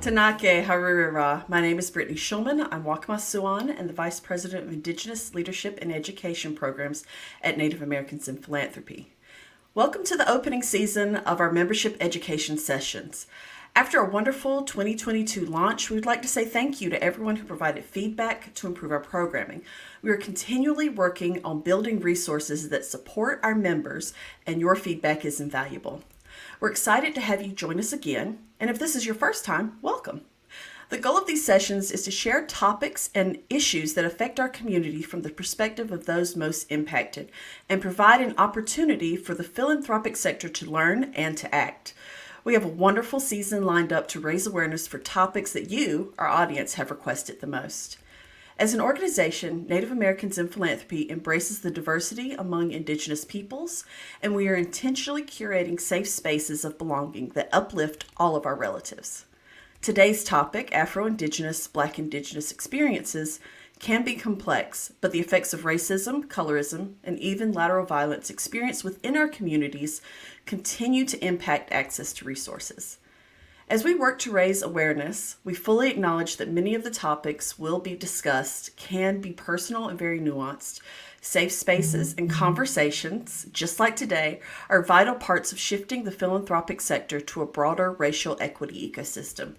Tanake Harurira. My name is Brittany Schulman. I'm Wakama Siouan and the Vice President of Indigenous Leadership and Education Programs at Native Americans in Philanthropy. Welcome to the opening season of our membership education sessions. After a wonderful 2022 launch, we would like to say thank you to everyone who provided feedback to improve our programming. We are continually working on building resources that support our members, and your feedback is invaluable. We're excited to have you join us again, and if this is your first time, welcome. The goal of these sessions is to share topics and issues that affect our community from the perspective of those most impacted, and provide an opportunity for the philanthropic sector to learn and to act. We have a wonderful season lined up to raise awareness for topics that you, our audience, have requested the most. As an organization, Native Americans in Philanthropy embraces the diversity among Indigenous peoples, and we are intentionally curating safe spaces of belonging that uplift all of our relatives. Today's topic, Afro-Indigenous, Black Indigenous experiences, can be complex, but the effects of racism, colorism, and even lateral violence experienced within our communities continue to impact access to resources. As we work to raise awareness, we fully acknowledge that many of the topics will be discussed can be personal and very nuanced. Safe spaces and conversations, just like today, are vital parts of shifting the philanthropic sector to a broader racial equity ecosystem.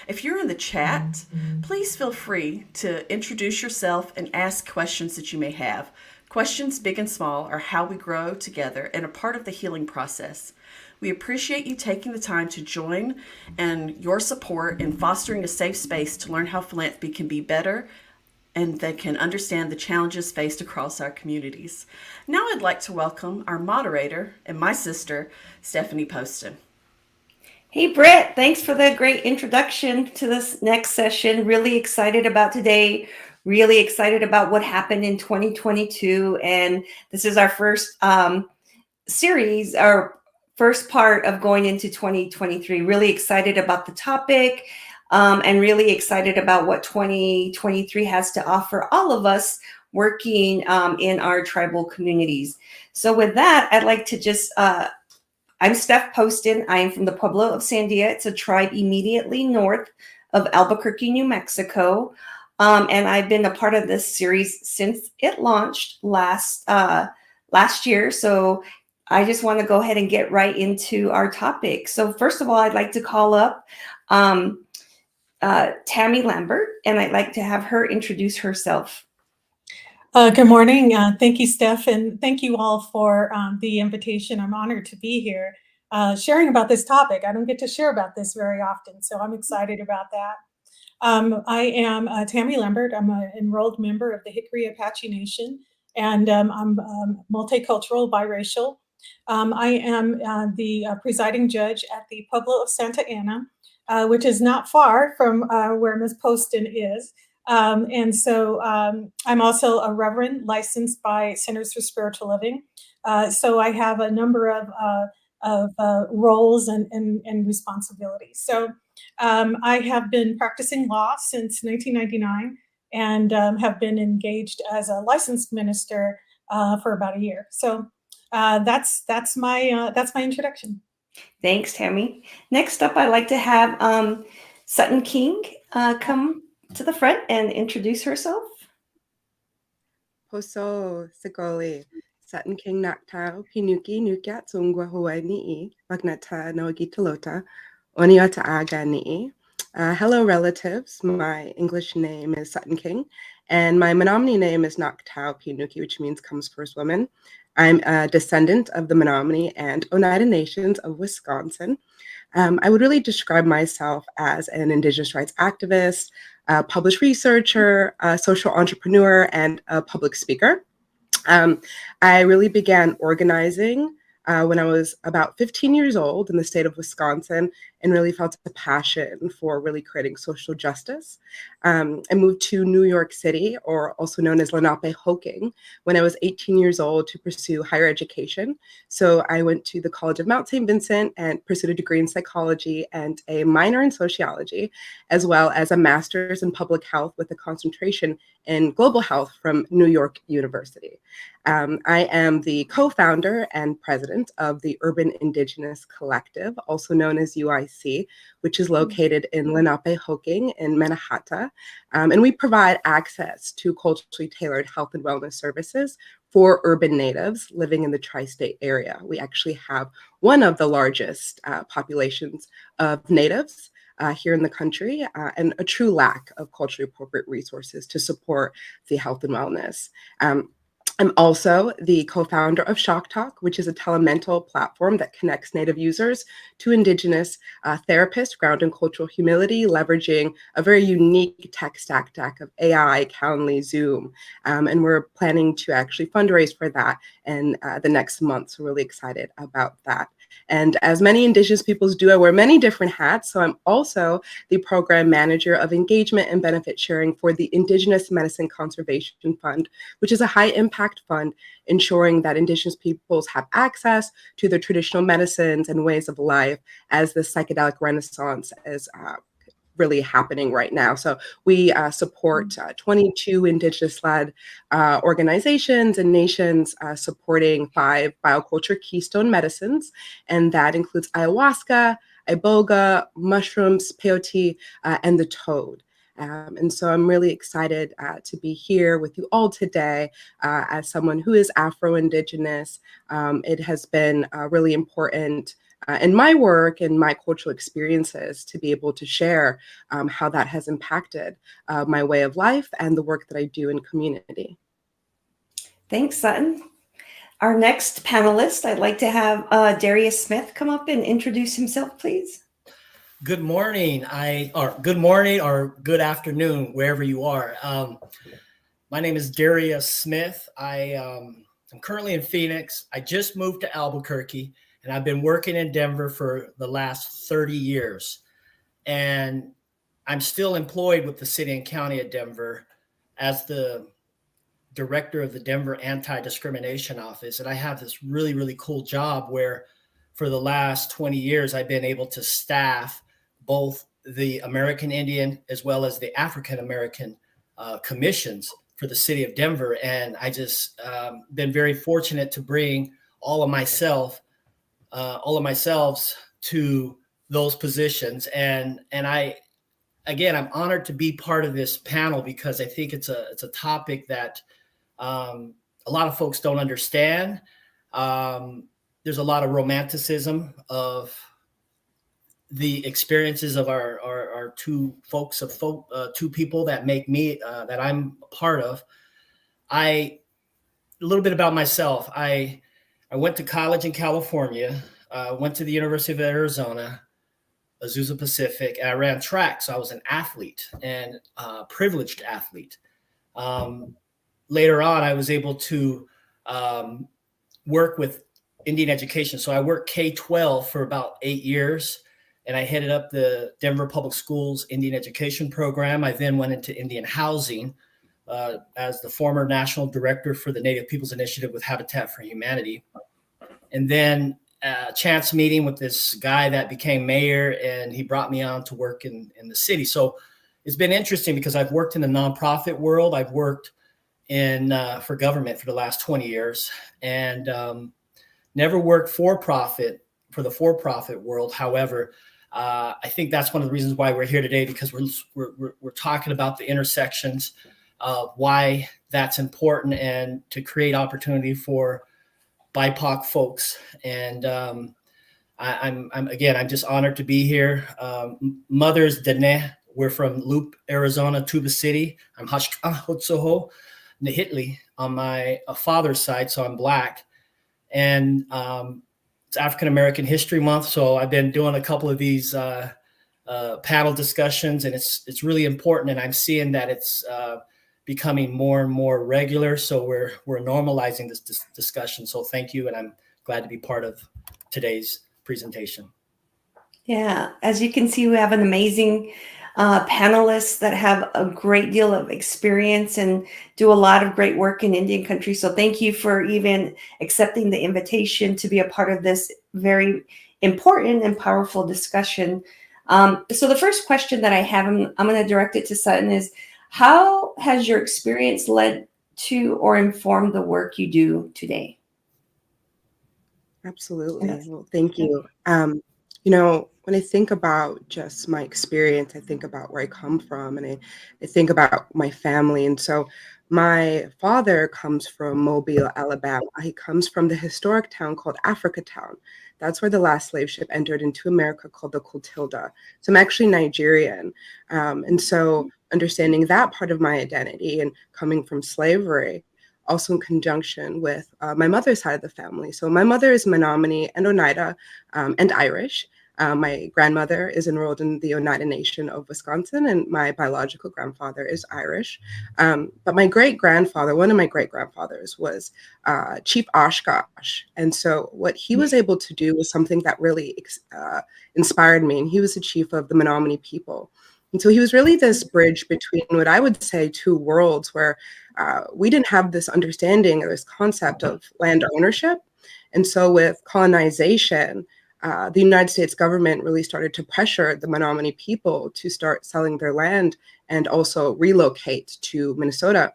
If you're in the chat, please feel free to introduce yourself and ask questions that you may have. Questions big and small are how we grow together and a part of the healing process. We appreciate you taking the time to join and your support in fostering a safe space to learn how philanthropy can be better and that can understand the challenges faced across our communities. Now I'd like to welcome our moderator and my sister, Stephanie Poston. Hey, Britt, thanks for the great introduction to this next session. Really excited about today. Really excited about what happened in 2022. And this is our first series, our first part of going into 2023. Really excited about the topic and really excited about what 2023 has to offer all of us working in our tribal communities. So with that, I'd like to just, I'm Steph Poston. I am from the Pueblo of Sandia. It's a tribe immediately north of Albuquerque, New Mexico. And I've been a part of this series since it launched last year. So I just want to go ahead and get right into our topic. So first of all, I'd like to call up Tammi Lambert, and I'd like to have her introduce herself. Good morning. Thank you, Steph, and thank you all for the invitation. I'm honored to be here sharing about this topic. I don't get to share about this very often, so I'm excited about that. I am Tammi Lambert. I'm an enrolled member of the Jicarilla Apache Nation, and I'm multicultural, biracial. I am the presiding judge at the Pueblo of Santa Ana, which is not far from where Ms. Poston is. And so I'm also a reverend licensed by Centers for Spiritual Living. So I have a number of roles and responsibilities. So I have been practicing law since 1999 and have been engaged as a licensed minister for about a year. So that's my introduction. Thanks, Tammi. Next up, I'd like to have Sutton King come to the front and introduce herself. Poso Sigoli, Sutton King Naktau, Pinuki Nukat Sungwa Hawaii Ni'i, Magnata Noagitalota, Oniota Aga Ni'i. Hello, relatives. My English name is Sutton King, and my Menominee name is Naktau Pinuki, which means comes first woman. I'm a descendant of the Menominee and Oneida nations of Wisconsin. I would really describe myself as an Indigenous rights activist, a published researcher, a social entrepreneur, and a public speaker. I really began organizing when I was about 15 years old in the state of Wisconsin and really felt a passion for really creating social justice. I moved to New York City, or also known as Lenape-Hoking, when I was 18 years old to pursue higher education. So I went to the College of Mount St. Vincent and pursued a degree in psychology and a minor in sociology, as well as a master's in public health with a concentration in global health from New York University. I am the co-founder and president of the Urban Indigenous Collective, also known as UIC, which is located in Lenape-Hoking in Mannahatta. And we provide access to culturally tailored health and wellness services for urban natives living in the tri-state area. We actually have one of the largest populations of natives here in the country, and a true lack of culturally appropriate resources to support the health and wellness. I'm also the co-founder of Shock Talk, which is a telemental platform that connects Native users to Indigenous therapists grounded in cultural humility, leveraging a very unique tech stack of AI, Calendly, Zoom. And we're planning to actually fundraise for that in the next month. So really excited about that. And as many Indigenous peoples do, I wear many different hats. So I'm also the program manager of engagement and benefit sharing for the Indigenous Medicine Conservation Fund, which is a high impact fund ensuring that Indigenous peoples have access to their traditional medicines and ways of life as the psychedelic renaissance is really happening right now. So we support 22 Indigenous-led organizations and nations supporting 5 bioculture keystone medicines, and that includes ayahuasca, iboga, mushrooms, peyote, and the toad. And so I'm really excited to be here with you all today as someone who is Afro-Indigenous. It has been really important in my work and my cultural experiences to be able to share how that has impacted my way of life and the work that I do in community. Thanks, Sutton. Our next panelist, I'd like to have Darius Smith come up and introduce himself, please. Good morning, good morning or good afternoon, wherever you are. My name is Darius Smith. I'm currently in Phoenix. I just moved to Albuquerque, and I've been working in Denver for the last 30 years. And I'm still employed with the city and county of Denver as the director of the Denver Anti-Discrimination Office. And I have this really, really cool job where for the last 20 years, I've been able to staff both the American Indian as well as the African American commissions for the city of Denver. And I just been very fortunate to bring all of myselves to those positions. And I'm honored to be part of this panel because I think it's a topic that a lot of folks don't understand. There's a lot of romanticism of the experiences of our two people that make me, that I'm a part of. A little bit about myself. I went to college in California, went to the University of Arizona, Azusa Pacific, and I ran track. So I was an athlete and a privileged athlete. Later on, I was able to work with Indian education. So I worked K-12 for about 8 years, and I headed up the Denver Public Schools Indian Education Program. I then went into Indian housing as the former national director for the Native Peoples Initiative with Habitat for Humanity. And then a chance meeting with this guy that became mayor, and he brought me on to work in the city. So it's been interesting because I've worked in the nonprofit world. I've worked for government for the last 20 years and never worked for the for-profit world. However, I think that's one of the reasons why we're here today, because we're talking about the intersections of why that's important and to create opportunity for BIPOC folks. And I'm just honored to be here. Mother's Dene. We're from Loop, Arizona, Tuba City. I'm Hashkahotsoho Nahitli on my father's side, so I'm Black. And it's African American History Month, so I've been doing a couple of these panel discussions, and it's really important. And I'm seeing that it's becoming more and more regular. So we're normalizing this discussion. So thank you, and I'm glad to be part of today's presentation. Yeah, as you can see, we have an amazing panelists that have a great deal of experience and do a lot of great work in Indian country. So thank you for even accepting the invitation to be a part of this very important and powerful discussion. So the first question that I have, I'm going to direct it to Sutton, is how has your experience led to or informed the work you do today? Absolutely. Well, thank you. When I think about just my experience, I think about where I come from, and I think about my family. And so my father comes from Mobile, Alabama. He comes from the historic town called Africa Town. That's where the last slave ship entered into America, called the Clotilda. So I'm actually Nigerian. And so understanding that part of my identity and coming from slavery, also in conjunction with my mother's side of the family. So my mother is Menominee and Oneida and Irish. My grandmother is enrolled in the Oneida Nation of Wisconsin, and my biological grandfather is Irish. But my great-grandfather, one of my great-grandfathers, was Chief Oshkosh. And so what he was able to do was something that really inspired me. And he was the chief of the Menominee people. And so he was really this bridge between what I would say two worlds, where we didn't have this understanding or this concept of land ownership. And so with colonization, the United States government really started to pressure the Menominee people to start selling their land and also relocate to Minnesota.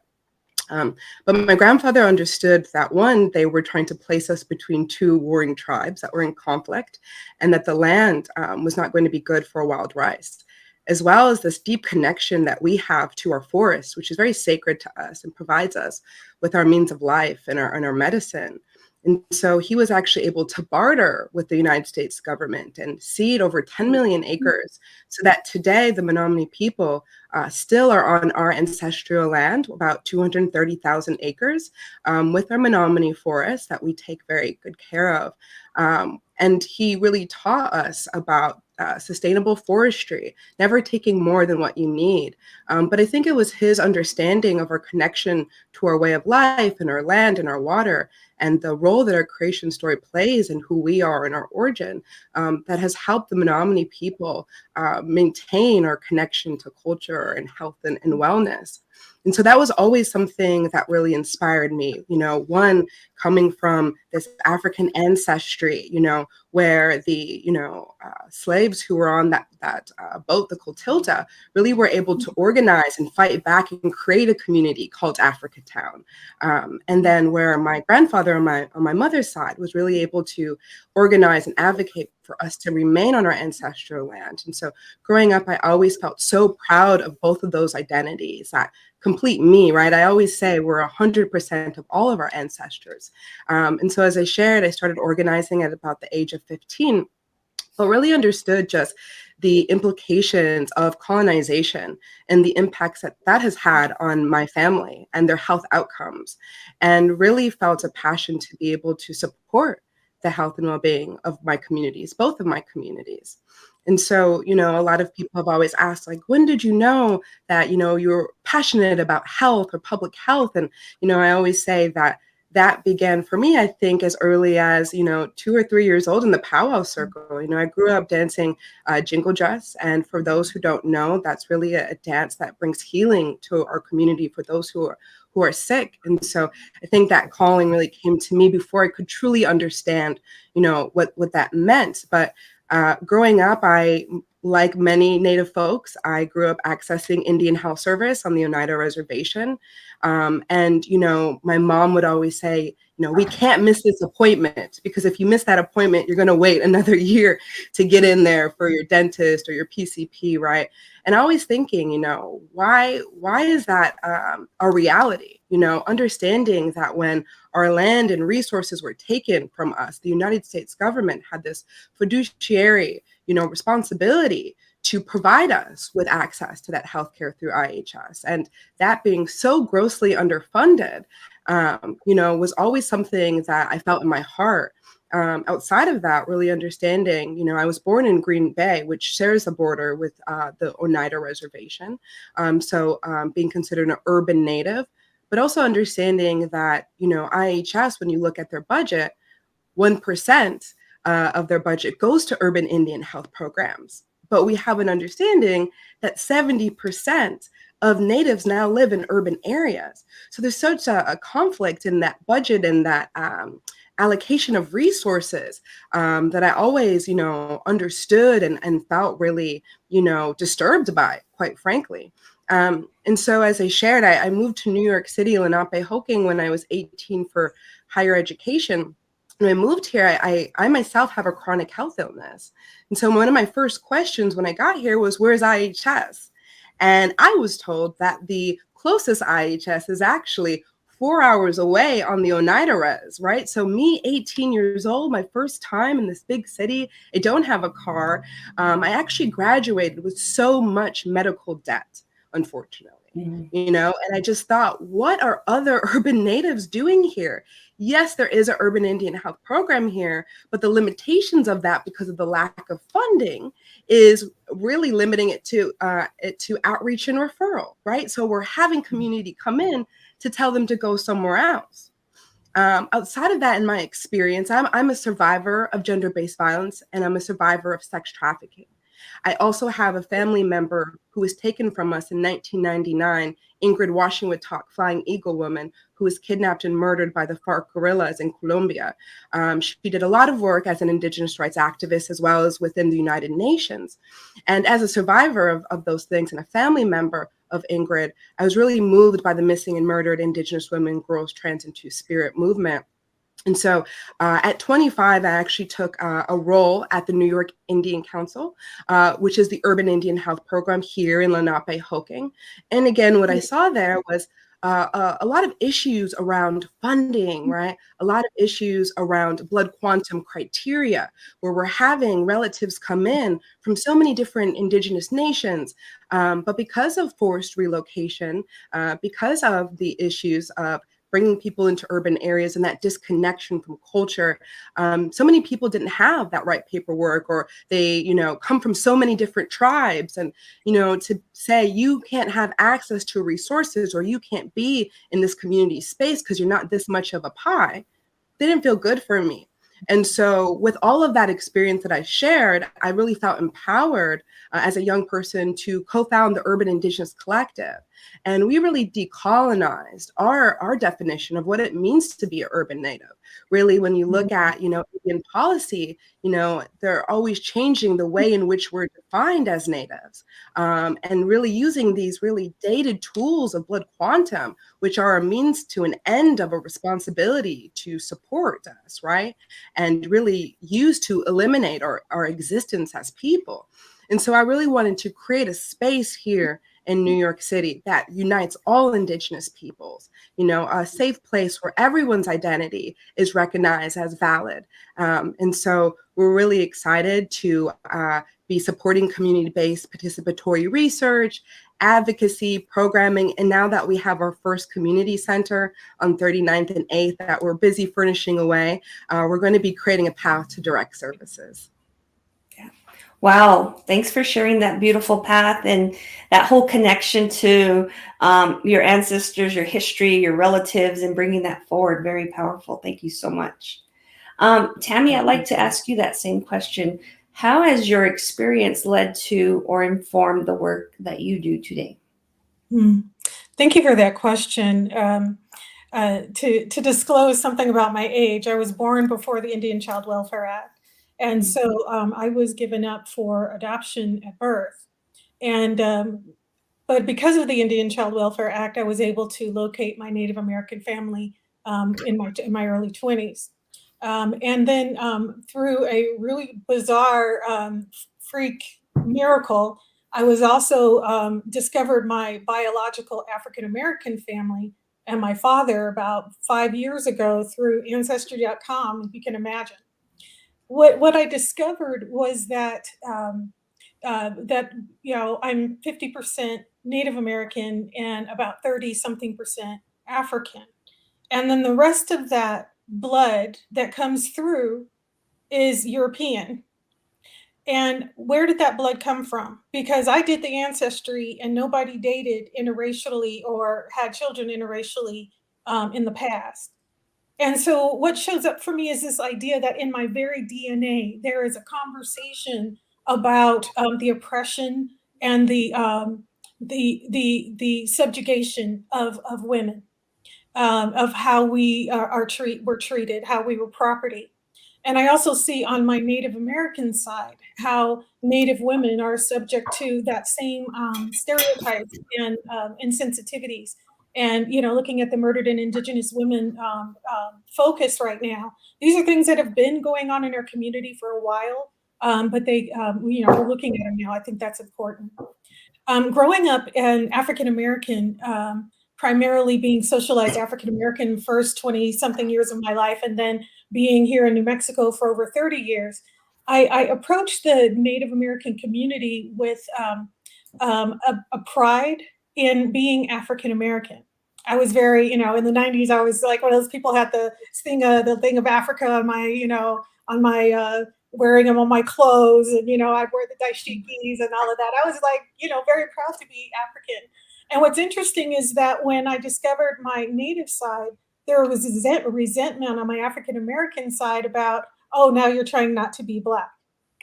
But my grandfather understood that, one, they were trying to place us between two warring tribes that were in conflict, and that the land was not going to be good for wild rice, as well as this deep connection that we have to our forests, which is very sacred to us and provides us with our means of life and our medicine. And so he was actually able to barter with the United States government and cede over 10 million acres, so that today the Menominee people still are on our ancestral land, about 230,000 acres, with our Menominee forests that we take very good care of. And he really taught us about sustainable forestry, never taking more than what you need. But I think it was his understanding of our connection to our way of life and our land and our water, and the role that our creation story plays in who we are and our origin, that has helped the Menominee people maintain our connection to culture and health and wellness. And so that was always something that really inspired me, one, coming from this African ancestry, where the, slaves who were on that boat, the Clotilda, really were able to organize and fight back and create a community called Africa Town. And then where my grandfather on my mother's side was really able to organize and advocate for us to remain on our ancestral land. And so growing up, I always felt so proud of both of those identities that complete me, right? I always say we're 100% of all of our ancestors. And so as I shared, I started organizing at about the age of 15, but really understood just the implications of colonization and the impacts that has had on my family and their health outcomes, and really felt a passion to be able to support the health and well-being of my communities, both of my communities. And so, a lot of people have always asked, like, when did you know that, you're passionate about health or public health? And, I always say that began for me, I think, as early as, 2 or 3 years old in the powwow circle. I grew up dancing jingle dress. And for those who don't know, that's really a dance that brings healing to our community for those who are sick. And so I think that calling really came to me before I could truly understand, what that meant. But growing up, like many Native folks, I grew up accessing Indian Health Service on the Oneida Reservation. And, my mom would always say, we can't miss this appointment, because if you miss that appointment, you're going to wait another year to get in there for your dentist or your PCP, right? And always thinking, why is that a reality? Understanding that when our land and resources were taken from us, the United States government had this fiduciary, responsibility to provide us with access to that healthcare through IHS. And that being so grossly underfunded, was always something that I felt in my heart. Outside of that, really understanding, I was born in Green Bay, which shares the border with the Oneida Reservation. So being considered an urban Native, but also understanding that, IHS, when you look at their budget, 1% of their budget goes to urban Indian health programs. But we have an understanding that 70% of natives now live in urban areas. So there's such a conflict in that budget and that allocation of resources that I always, understood and felt really, disturbed by, quite frankly. And so as I shared, I moved to New York City, Lenape-Hoking, when I was 18 for higher education. When I moved here, I myself have a chronic health illness. And so one of my first questions when I got here was, where's IHS? And I was told that the closest IHS is actually 4 hours away on the Oneida res, right? So me, 18 years old, my first time in this big city, I don't have a car. I actually graduated with so much medical debt, unfortunately. And I just thought, what are other urban natives doing here? Yes, there is an urban Indian health program here, but the limitations of that, because of the lack of funding, is really limiting it to outreach and referral, right? So we're having community come in to tell them to go somewhere else. Outside of that, in my experience, I'm a survivor of gender-based violence, and I'm a survivor of sex trafficking. I also have a family member who was taken from us in 1999, Ingrid Washington, Flying Eagle woman, who was kidnapped and murdered by the FARC guerrillas in Colombia. She did a lot of work as an Indigenous rights activist, as well as within the United Nations. And as a survivor of those things and a family member of Ingrid, I was really moved by the missing and murdered Indigenous women, girls, trans, and two-spirit movement. And so at 25, I actually took a role at the New York Indian Council, which is the Urban Indian Health Program here in Lenape-Hoking. And again, what I saw there was a lot of issues around funding, right? A lot of issues around blood quantum criteria, where we're having relatives come in from so many different Indigenous nations. But because of forced relocation, because of the issues of bringing people into urban areas and that disconnection from culture. So many people didn't have that right paperwork, or they, come from so many different tribes. And, to say you can't have access to resources, or you can't be in this community space because you're not this much of a pie, didn't feel good for me. And so with all of that experience that I shared, I really felt empowered as a young person to co-found the Urban Indigenous Collective. And we really decolonized our definition of what it means to be an urban native. Really, when you look at, Indian policy, they're always changing the way in which we're defined as natives, and really using these really dated tools of blood quantum, which are a means to an end of a responsibility to support us, right? And really used to eliminate our existence as people. And so I really wanted to create a space here in New York City that unites all Indigenous peoples, a safe place where everyone's identity is recognized as valid. And so we're really excited to be supporting community-based participatory research, advocacy, programming, and now that we have our first community center on 39th and 8th that we're busy furnishing away, we're going to be creating a path to direct services. Wow. Thanks for sharing that beautiful path and that whole connection to your ancestors, your history, your relatives, and bringing that forward. Very powerful. Thank you so much. Tammi, I'd like to ask you that same question. How has your experience led to or informed the work that you do today? Thank you for that question. To disclose something about my age, I was born before the Indian Child Welfare Act. And so I was given up for adoption at birth. And but because of the Indian Child Welfare Act, I was able to locate my Native American family in my early 20s. And then through a really bizarre freak miracle, I was also discovered my biological African American family and my father about 5 years ago through Ancestry.com, if you can imagine. What I discovered was that I'm 50% Native American and about 30-something% African. And then the rest of that blood that comes through is European. And where did that blood come from? Because I did the ancestry and nobody dated interracially or had children interracially in the past. And so what shows up for me is this idea that in my very DNA, there is a conversation about the oppression and the subjugation of women, of how we were treated, how we were property. And I also see on my Native American side how Native women are subject to that same stereotypes and insensitivities. And looking at the murdered and Indigenous women focus right now, these are things that have been going on in our community for a while, but we're looking at them now. I think that's important. Growing up an African American, primarily being socialized African American first 20 something years of my life, and then being here in New Mexico for over 30 years, I approached the Native American community with a pride in being African American. I was very, in the 90s, I was like one of those people had the thing of Africa on my wearing them on my clothes, and I'd wear the dashikis and all of that. I was like, very proud to be African. And what's interesting is that when I discovered my Native side, there was resentment on my African American side about, oh, now you're trying not to be Black,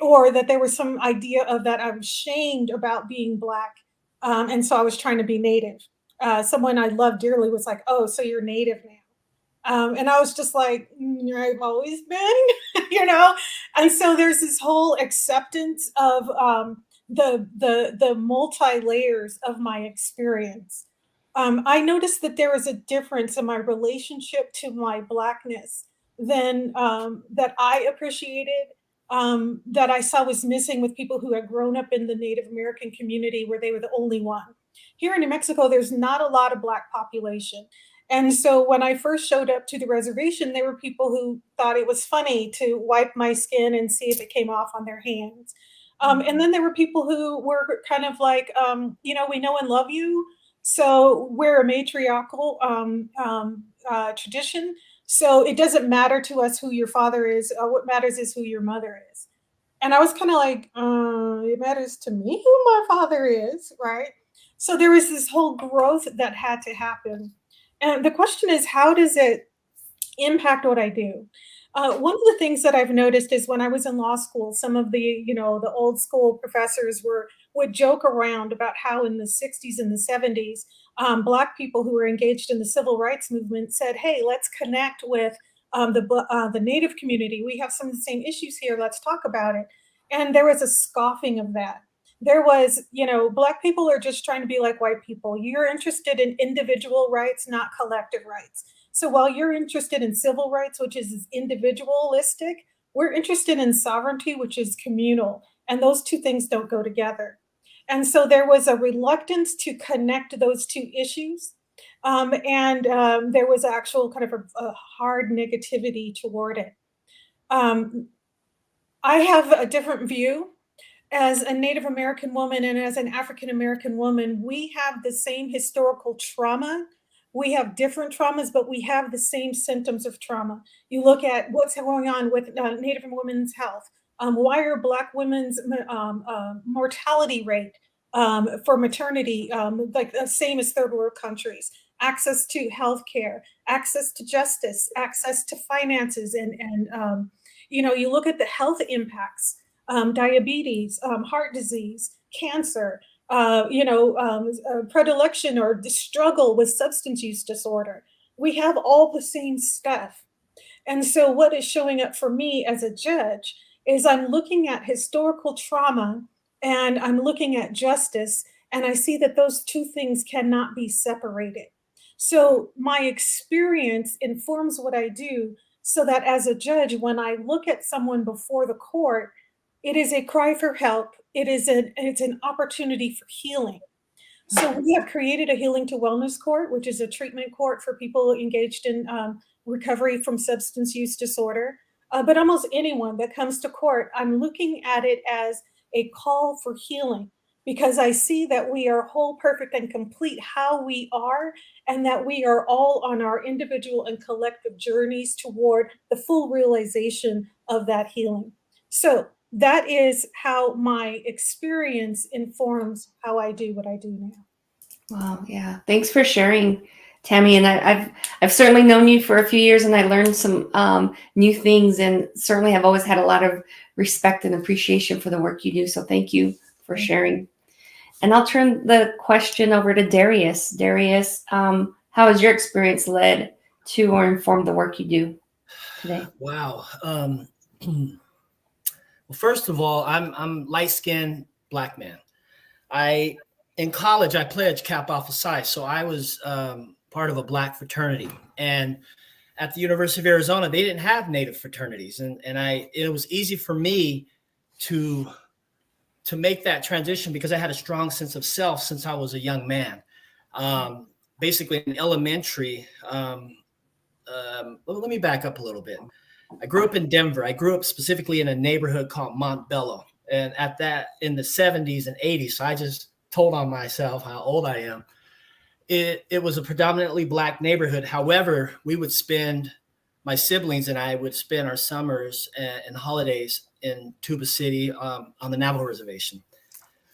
or that there was some idea of that I was shamed about being Black, and so I was trying to be Native. Someone I love dearly was like, oh, so you're Native now. And I was just like, I've always been, And so there's this whole acceptance of the multi layers of my experience. I noticed that there was a difference in my relationship to my Blackness than that I appreciated, that I saw was missing with people who had grown up in the Native American community where they were the only one. Here in New Mexico, there's not a lot of Black population. And so when I first showed up to the reservation, there were people who thought it was funny to wipe my skin and see if it came off on their hands. And then there were people who were kind of like, we know and love you. So we're a matriarchal tradition. So it doesn't matter to us who your father is. What matters is who your mother is. And I was kind of like, it matters to me who my father is, right? So there was this whole growth that had to happen. And the question is, how does it impact what I do? One of the things that I've noticed is when I was in law school, some of the old school professors would joke around about how in the 60s and the 70s, Black people who were engaged in the civil rights movement said, hey, let's connect with the Native community. We have some of the same issues here. Let's talk about it. And there was a scoffing of that. There was, Black people are just trying to be like white people. You're interested in individual rights, not collective rights. So while you're interested in civil rights, which is individualistic, we're interested in sovereignty, which is communal. And those two things don't go together. And so there was a reluctance to connect those two issues. And there was actual kind of a hard negativity toward it. I have a different view. As a Native American woman and as an African American woman, we have the same historical trauma. We have different traumas, but we have the same symptoms of trauma. You look at what's going on with Native women's health. Why are Black women's mortality rate for maternity like the same as third world countries? Access to healthcare, access to justice, access to finances, and you look at the health impacts. Diabetes, heart disease, cancer, predilection or the struggle with substance use disorder. We have all the same stuff. And so what is showing up for me as a judge is I'm looking at historical trauma and I'm looking at justice, and I see that those two things cannot be separated. So my experience informs what I do, so that as a judge, when I look at someone before the court, it is a cry for help. It's an opportunity for healing. So we have created a Healing to Wellness Court, which is a treatment court for people engaged in recovery from substance use disorder. But almost anyone that comes to court, I'm looking at it as a call for healing, because I see that we are whole, perfect, and complete how we are, and that we are all on our individual and collective journeys toward the full realization of that healing. So that is how my experience informs how I do what I do now. Wow, yeah. Thanks for sharing, Tammi, and I've certainly known you for a few years, and I learned some new things, and certainly have always had a lot of respect and appreciation for the work you do. So thank you for sharing. And I'll turn the question over to Darius. Darius, how has your experience led to or informed the work you do today? Wow. Well, first of all, I'm light-skinned Black man. In college, I pledged Kappa Alpha Psi, so I was part of a Black fraternity. And at the University of Arizona, they didn't have Native fraternities, and it was easy for me to make that transition because I had a strong sense of self since I was a young man. Basically, in elementary, let me back up a little bit. I grew up in Denver. I grew up specifically in a neighborhood called Montbello, and at that in the 70s and 80s. So I just told on myself how old I am. It was a predominantly Black neighborhood. However, my siblings and I would spend our summers and holidays in Tuba City on the Navajo reservation.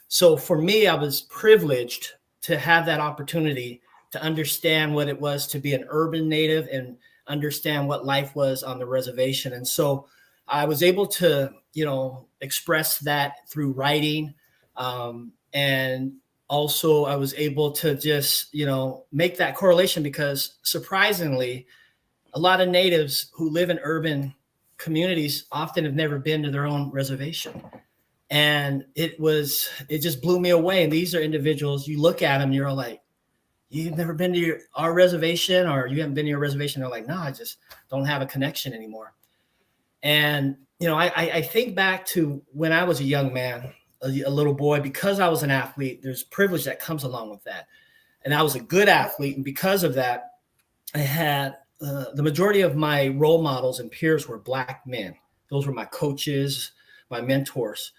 So for me, I was privileged to have that opportunity to understand what it was to be an urban Native and understand what life was on the reservation. And so I was able to, express that through writing. And also I was able to just, make that correlation because surprisingly, a lot of Natives who live in urban communities often have never been to their own reservation. And it just blew me away. And these are individuals, you look at them, you're all like, you've never been to our reservation, or you haven't been to your reservation. They're like, no, I just don't have a connection anymore. And, I think back to when I was a young man, a little boy, because I was an athlete, there's privilege that comes along with that. And I was a good athlete. And because of that, I had the majority of my role models and peers were Black men. Those were my coaches, my mentors.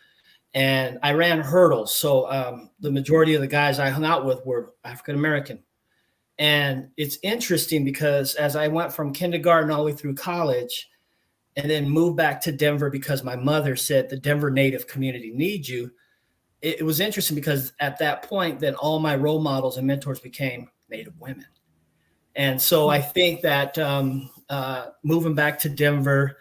And I ran hurdles. So the majority of the guys I hung out with were African-American. And it's interesting because as I went from kindergarten all the way through college and then moved back to Denver because my mother said the Denver Native community needs you, it was interesting because at that point, then all my role models and mentors became Native women. And so I think that moving back to Denver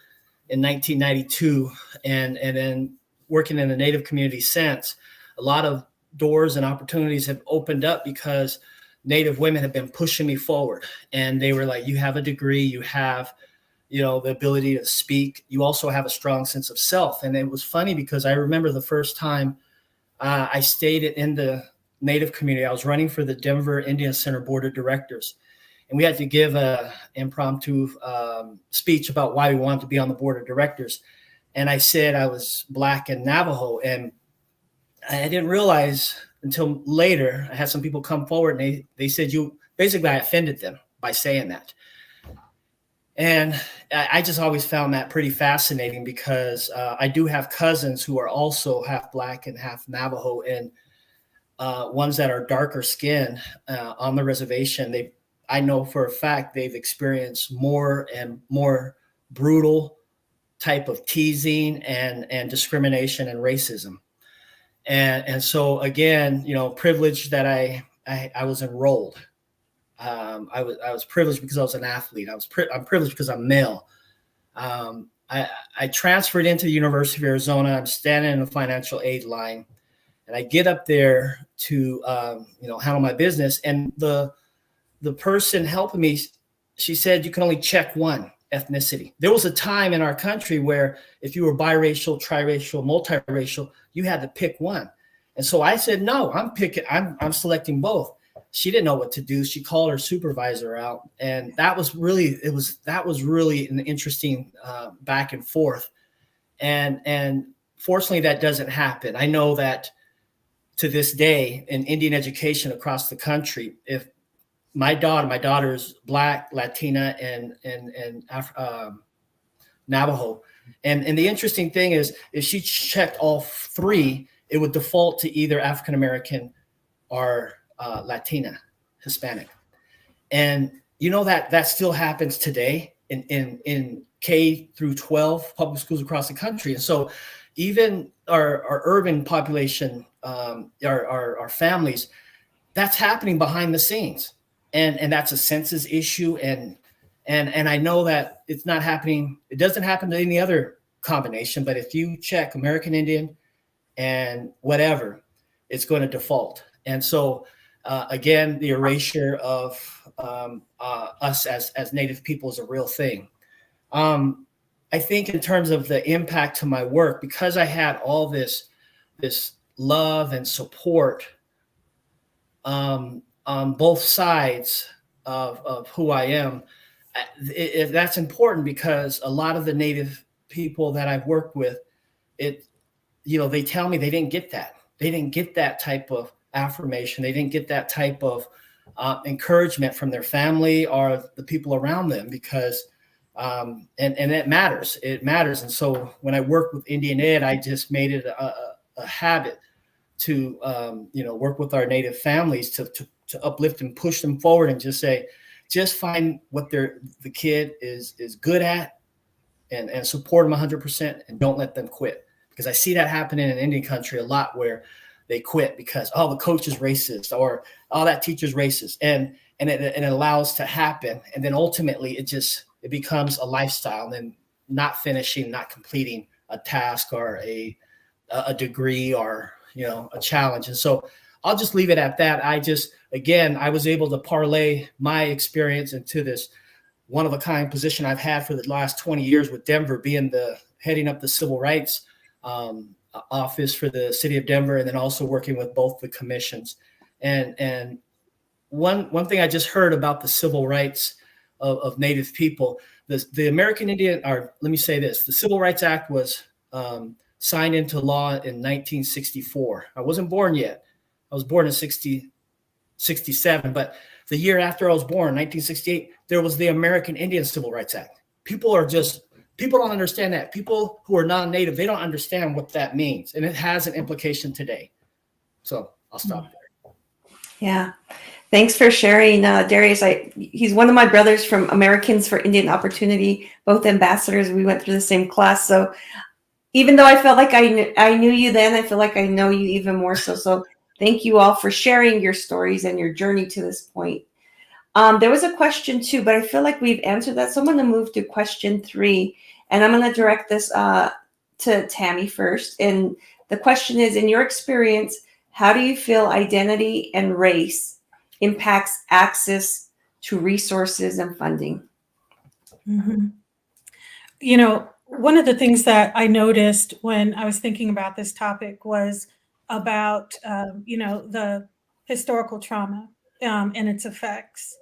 in 1992 and then working in the Native community since, a lot of doors and opportunities have opened up because Native women have been pushing me forward. And they were like, you have a degree, you have, the ability to speak. You also have a strong sense of self. And it was funny because I remember the first time I stayed in the Native community. I was running for the Denver Indian Center Board of Directors. And we had to give an impromptu speech about why we wanted to be on the board of directors. And I said I was Black and Navajo. And I didn't realize until later, I had some people come forward and they said, I offended them by saying that. And I just always found that pretty fascinating because I do have cousins who are also half Black and half Navajo, and ones that are darker skinned on the reservation. I know for a fact they've experienced more and more brutal type of teasing and discrimination and racism. And so again, privileged that I was enrolled. I was privileged because I was an athlete. I'm privileged because I'm male. I transferred into the University of Arizona. I'm standing in the financial aid line, and I get up there to handle my business. And the person helping me, she said, you can only check one ethnicity. There was a time in our country where if you were biracial, triracial, multiracial, you had to pick one. And so I said, no, I'm selecting both. She didn't know what to do. She called her supervisor out. And that was really an interesting back and forth. And fortunately that doesn't happen. I know that to this day in Indian education across the country, if my daughter is Black, Latina, and Navajo. And the interesting thing is, if she checked all three, it would default to either African-American or Latina, Hispanic. And that still happens today in K through 12 public schools across the country. And so even our urban population, our families, that's happening behind the scenes. and that's a census issue. And I know that it's not happening. It doesn't happen to any other combination, but if you check American Indian and whatever, it's going to default. And so again, the erasure of us as Native people is a real thing. I think in terms of the impact to my work, because I had all this love and support on both sides of who I am, that's important, because a lot of the Native people that I've worked with, they tell me they didn't get that. They didn't get that type of affirmation. They didn't get that type of encouragement from their family or the people around them, because and it matters. It matters. And so when I work with Indian Ed, I just made it a habit to work with our Native families to uplift and push them forward, and just find what the kid is good at, and support them 100%, and don't let them quit. Because I see that happening in Indian country a lot, where they quit because, the coach is racist, or that teacher's racist, and it allows to happen. And then ultimately it becomes a lifestyle, and then not finishing, not completing a task or a degree, or a challenge. And so I'll just leave it at that. I was able to parlay my experience into this one of a kind position I've had for the last 20 years with Denver, being heading up the civil rights office for the city of Denver, and then also working with both the commissions. And one thing I just heard about the civil rights of Native people, the American Indian, or let me say this, the Civil Rights Act was signed into law in 1964. I wasn't born yet. I was born in 67, but the year after I was born, 1968, there was the American Indian Civil Rights Act. People don't understand that. People who are non-Native, they don't understand what that means. And it has an implication today. So I'll stop there. Yeah. Thanks for sharing, Darius. He's one of my brothers from Americans for Indian Opportunity, both ambassadors. We went through the same class. So even though I felt like I knew you then, I feel like I know you even more so. So thank you all for sharing your stories and your journey to this point. There was a question too, but I feel like we've answered that. So I'm going to move to question 3, and I'm going to direct this to Tammi first. And the question is, in your experience, how do you feel identity and race impacts access to resources and funding? Mm-hmm. One of the things that I noticed when I was thinking about this topic was about, the historical trauma and its effects.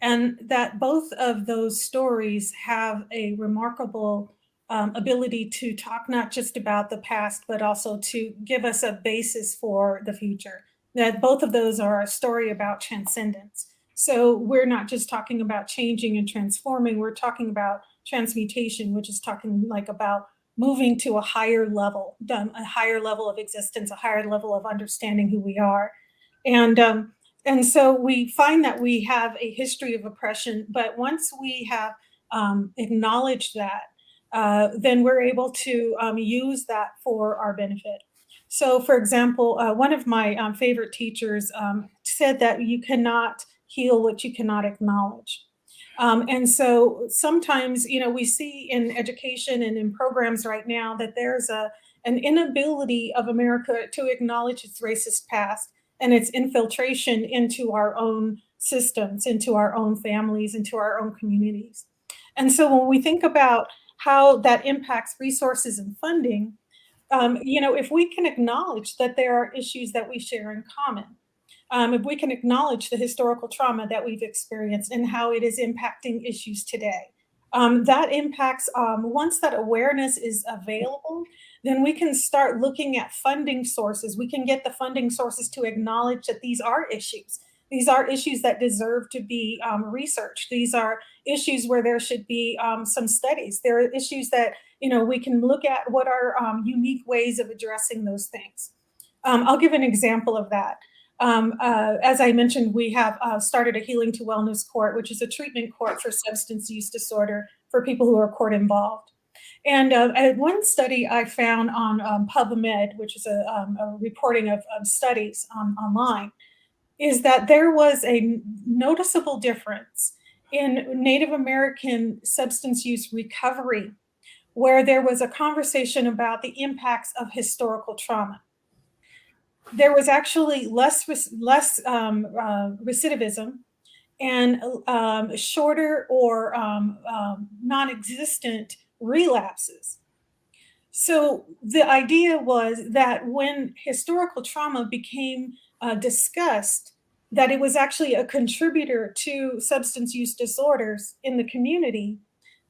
And that both of those stories have a remarkable ability to talk not just about the past, but also to give us a basis for the future. That both of those are a story about transcendence. So we're not just talking about changing and transforming, we're talking about transmutation, which is talking about moving to a higher level of existence, a higher level of understanding who we are. And so we find that we have a history of oppression, but once we have acknowledged that, then we're able to use that for our benefit. So, for example, one of my favorite teachers said that you cannot heal what you cannot acknowledge. And so sometimes, we see in education and in programs right now that there's an inability of America to acknowledge its racist past and its infiltration into our own systems, into our own families, into our own communities. And so when we think about how that impacts resources and funding, if we can acknowledge that there are issues that we share in common, if we can acknowledge the historical trauma that we've experienced and how it is impacting issues today, that impacts, once that awareness is available, then we can start looking at funding sources. We can get the funding sources to acknowledge that these are issues. These are issues that deserve to be researched. These are issues where there should be some studies. There are issues that, we can look at what are unique ways of addressing those things. I'll give an example of that. As I mentioned, we have started a Healing to Wellness court, which is a treatment court for substance use disorder for people who are court involved. And one study I found on PubMed, which is a reporting of studies online, is that there was a noticeable difference in Native American substance use recovery, where there was a conversation about the impacts of historical trauma. There was actually less recidivism and shorter or non-existent relapses. So the idea was that when historical trauma became discussed, that it was actually a contributor to substance use disorders in the community,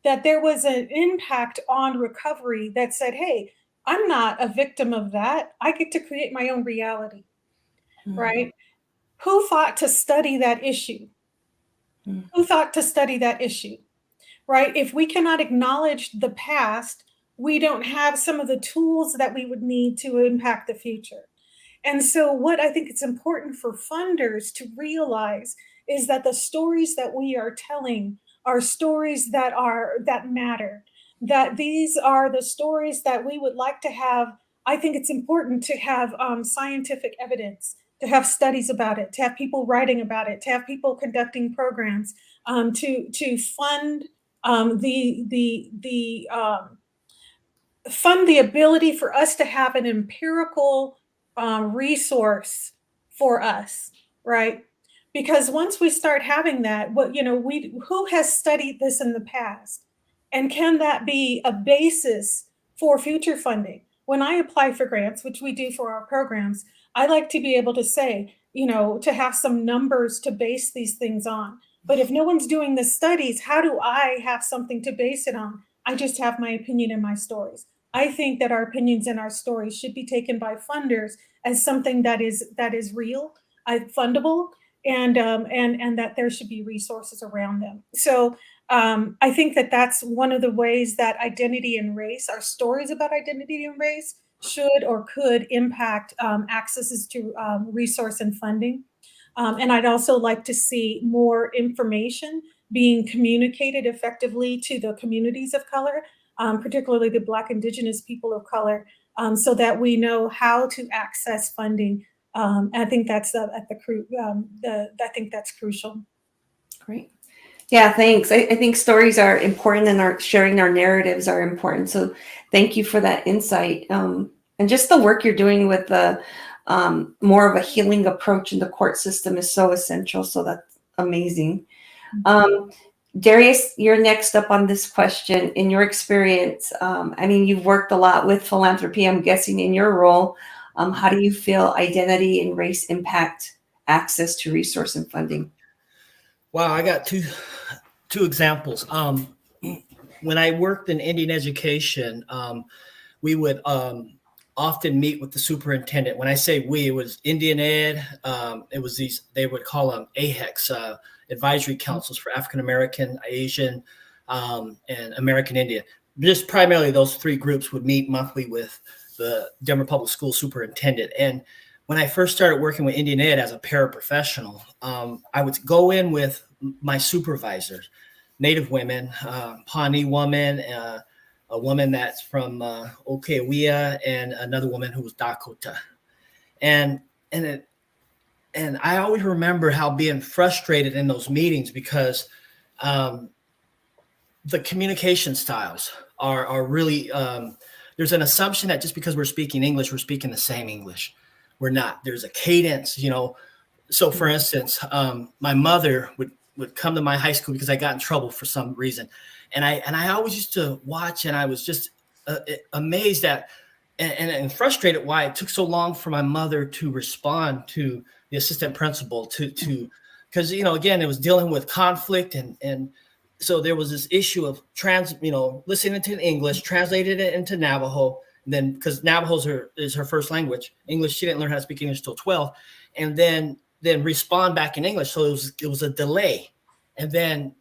that there was an impact on recovery that said, hey, I'm not a victim of that. I get to create my own reality, right? Who thought to study that issue? Who thought to study that issue, right? If we cannot acknowledge the past, we don't have some of the tools that we would need to impact the future. And so what I think it's important for funders to realize is that the stories that we are telling are stories that matter, that these are the stories that we would like to have. I think it's important to have scientific evidence, to have studies about it, to have people writing about it, to have people conducting programs, to fund fund the ability for us to have an empirical resource for us, right? Because once we start having that, who has studied this in the past, and can that be a basis for future funding? When I apply for grants, which we do for our programs, I like to be able to say, to have some numbers to base these things on. But if no one's doing the studies, how do I have something to base it on? I just have my opinion and my stories. I think that our opinions and our stories should be taken by funders as something that is real, fundable, and that there should be resources around them. So I think that that's one of the ways that identity and race, our stories about identity and race, should or could impact accesses to resource and funding. And I'd also like to see more information being communicated effectively to the communities of color, particularly the Black Indigenous people of color, so that we know how to access funding. I think that's I think that's crucial. Great. Yeah, thanks. I think stories are important, and sharing our narratives are important. So thank you for that insight. And just the work you're doing with the more of a healing approach in the court system is so essential. So that's amazing. Darius, you're next up on this question. In your experience, you've worked a lot with philanthropy, I'm guessing, in your role. How do you feel identity and race impact access to resource and funding? Wow, I got two examples. When I worked in Indian education, we would often meet with the superintendent. When I say we, it was Indian Ed. It was they would call them AHECs, advisory councils for African American, Asian, and American Indian. Just primarily those three groups would meet monthly with the Denver Public School superintendent. And when I first started working with Indian Ed as a paraprofessional, I would go in with my supervisors, Native women, Pawnee woman, a woman that's from Okewia, and another woman who was Dakota. And I always remember how being frustrated in those meetings because the communication styles are really, there's an assumption that just because we're speaking English, we're speaking the same English. We're not. There's a cadence, So for instance, my mother would come to my high school because I got in trouble for some reason. And I always used to watch, and I was just amazed at and frustrated why it took so long for my mother to respond to the assistant principal because, again, it was dealing with conflict. And so there was this issue of listening to English, translated it into Navajo. And then because Navajo is her first language, English, she didn't learn how to speak English till 12, and then respond back in English. So it was a delay. And then,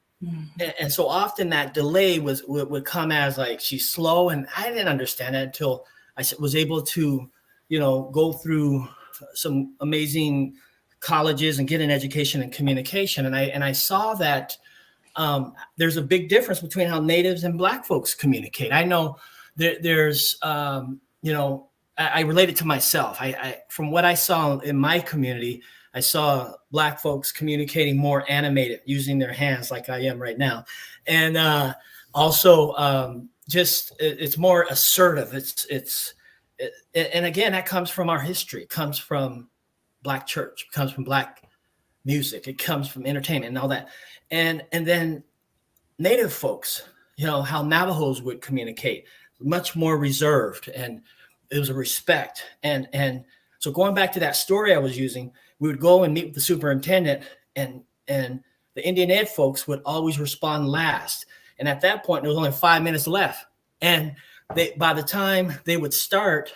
and so often that delay would come as like, she's slow. And I didn't understand it until I was able to, go through some amazing colleges and get an education in communication. And I saw that there's a big difference between how Natives and Black folks communicate. I know there's, I relate it to myself. I from what I saw in my community, I saw Black folks communicating more animated, using their hands like I am right now. And also just it's more assertive. And again, that comes from our history. It comes from Black church, it comes from Black music, it comes from entertainment and all that. And then Native folks, you know, how Navajos would communicate, much more reserved, and it was a respect. And so going back to that story I was using, we would go and meet with the superintendent, and the Indian Ed folks would always respond last. And at that point, there was only 5 minutes left. And by the time they would start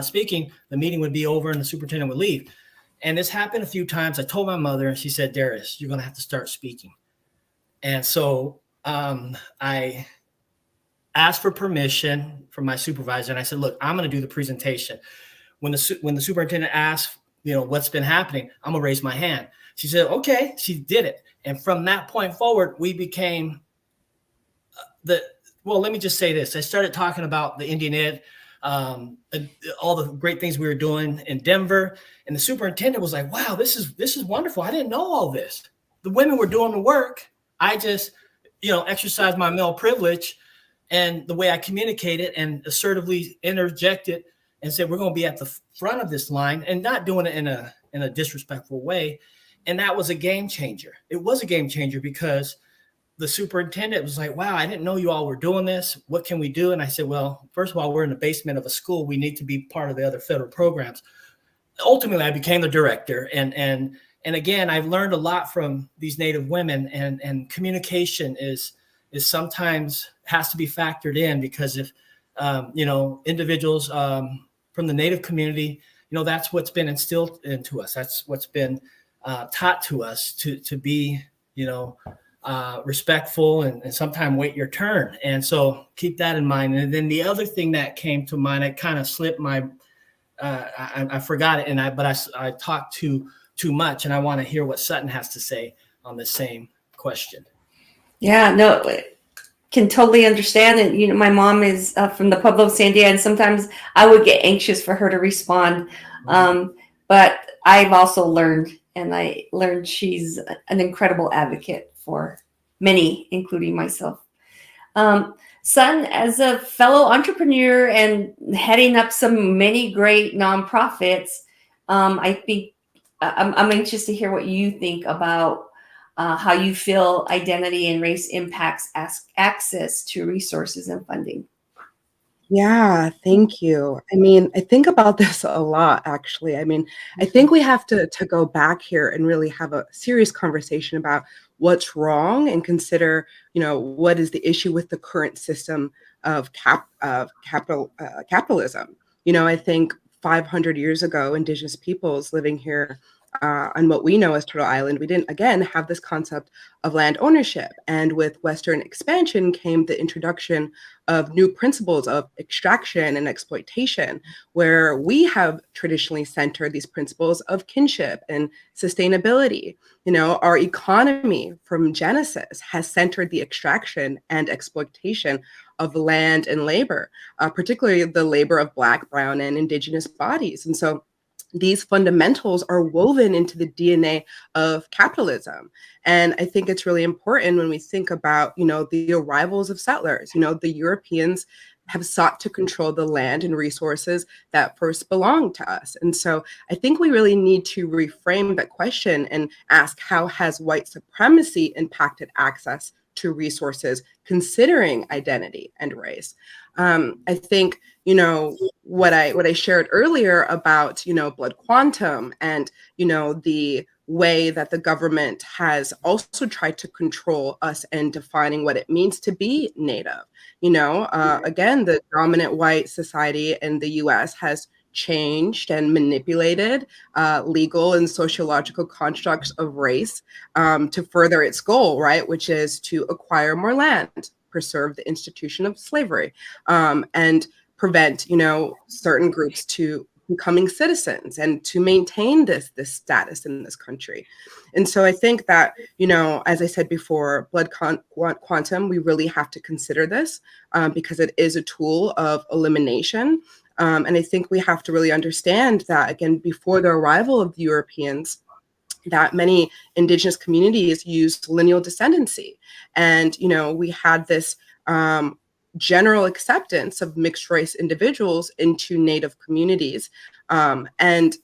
speaking, the meeting would be over and the superintendent would leave. And this happened a few times. I told my mother, and she said, Darius, you're going to have to start speaking. And so I asked for permission from my supervisor, and I said, look, I'm going to do the presentation. When the superintendent asked, you know, what's been happening, I'm going to raise my hand. She said, okay. She did it. And from that point forward, we became well, let me just say this. I started talking about the Indian Ed, all the great things we were doing in Denver. And the superintendent was like, wow, this is wonderful. I didn't know all this. The women were doing the work. I just, you know, exercised my male privilege and the way I communicated and assertively interjected and said, we're going to be at the front of this line, and not doing it in a disrespectful way. And that was a game changer. It was a game changer because the superintendent was like, wow, I didn't know you all were doing this. What can we do? And I said, well, first of all, we're in the basement of a school. We need to be part of the other federal programs. Ultimately, I became the director. And again, I've learned a lot from these Native women, and communication is sometimes has to be factored in, because if, you know, individuals from the Native community, you know, that's what's been instilled into us. That's what's been taught to us to be, you know, respectful and sometimes wait your turn. And so keep that in mind. And then the other thing that came to mind, I kind of slipped my, I forgot it, but I talked too much, and I want to hear what Sutton has to say on the same question. Yeah, no, can totally understand it. You know, my mom is from the Pueblo of Sandia, and sometimes I would get anxious for her to respond. But I've also learned, and I learned she's an incredible advocate for many, including myself. Sutton, as a fellow entrepreneur and heading up many great nonprofits, I think I'm anxious to hear what you think about how you feel identity and race impacts access to resources and funding. Yeah, thank you. I mean, I think about this a lot, actually. I mean, I think we have to go back here and really have a serious conversation about what's wrong, and consider, you know, what is the issue with the current system of capitalism. You know, I think 500 years ago, Indigenous peoples living here on what we know as Turtle Island, we didn't, again, have this concept of land ownership. And with Western expansion came the introduction of new principles of extraction and exploitation, where we have traditionally centered these principles of kinship and sustainability. You know, our economy from Genesis has centered the extraction and exploitation of land and labor, particularly the labor of Black, Brown, and Indigenous bodies. And so these fundamentals are woven into the DNA of capitalism. And I think it's really important when we think about, you know, the arrivals of settlers. You know, the Europeans have sought to control the land and resources that first belonged to us. And so I think we really need to reframe that question and ask, how has white supremacy impacted access to resources, considering identity and race? I think, you know, what I shared earlier about, you know, blood quantum, and, you know, the way that the government has also tried to control us in defining what it means to be Native. You know, again, the dominant white society in the US has changed and manipulated legal and sociological constructs of race to further its goal, right, which is to acquire more land, preserve the institution of slavery, and prevent, you know, certain groups to becoming citizens and to maintain this status in this country. And so I think that, you know, as I said before, blood quantum, we really have to consider this because it is a tool of elimination. And I think we have to really understand that, again, before the arrival of the Europeans, that many indigenous communities use lineal descendancy. And, we had this general acceptance of mixed race individuals into Native communities. And,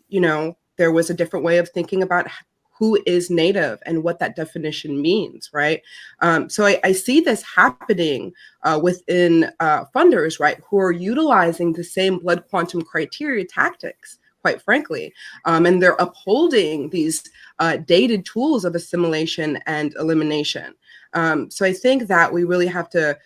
there was a different way of thinking about who is Native and what that definition means, right? So I see this happening within funders, right, who are utilizing the same blood quantum criteria tactics, quite frankly, and they're upholding these dated tools of assimilation and elimination. So I think that we really have to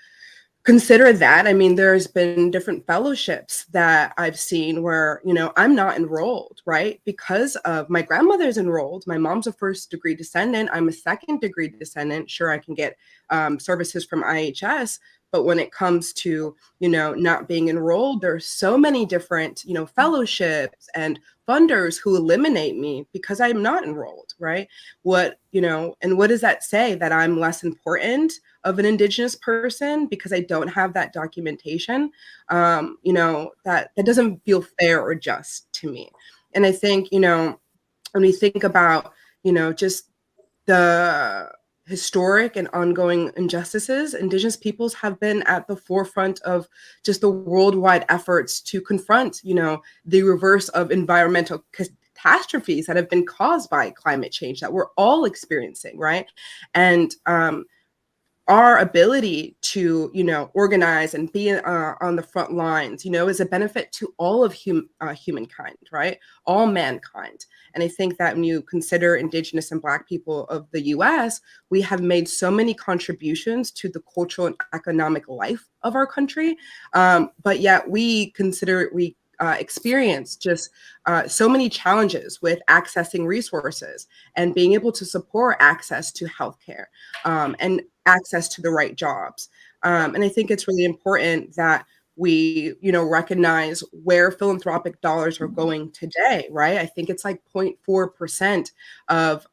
consider that. I mean, there's been different fellowships that I've seen where, I'm not enrolled, right? Because of my grandmother's enrolled. My mom's a first degree descendant. I'm a second degree descendant. Sure, I can get services from IHS. But when it comes to, not being enrolled, there's so many different, fellowships and funders who eliminate me because I'm not enrolled, right? And what does that say? That I'm less important of an Indigenous person because I don't have that documentation? That doesn't feel fair or just to me. And I think, when we think about, just the historic and ongoing injustices, Indigenous peoples have been at the forefront of just the worldwide efforts to confront, the reverse of environmental catastrophes that have been caused by climate change that we're all experiencing, right? And our ability to, organize and be on the front lines, is a benefit to all of humankind, right? All mankind. And I think that when you consider Indigenous and Black people of the US, we have made so many contributions to the cultural and economic life of our country. But yet we experience just so many challenges with accessing resources and being able to support access to healthcare and access to the right jobs. And I think it's really important that we, recognize where philanthropic dollars are going today, right? I think it's like 0.4% of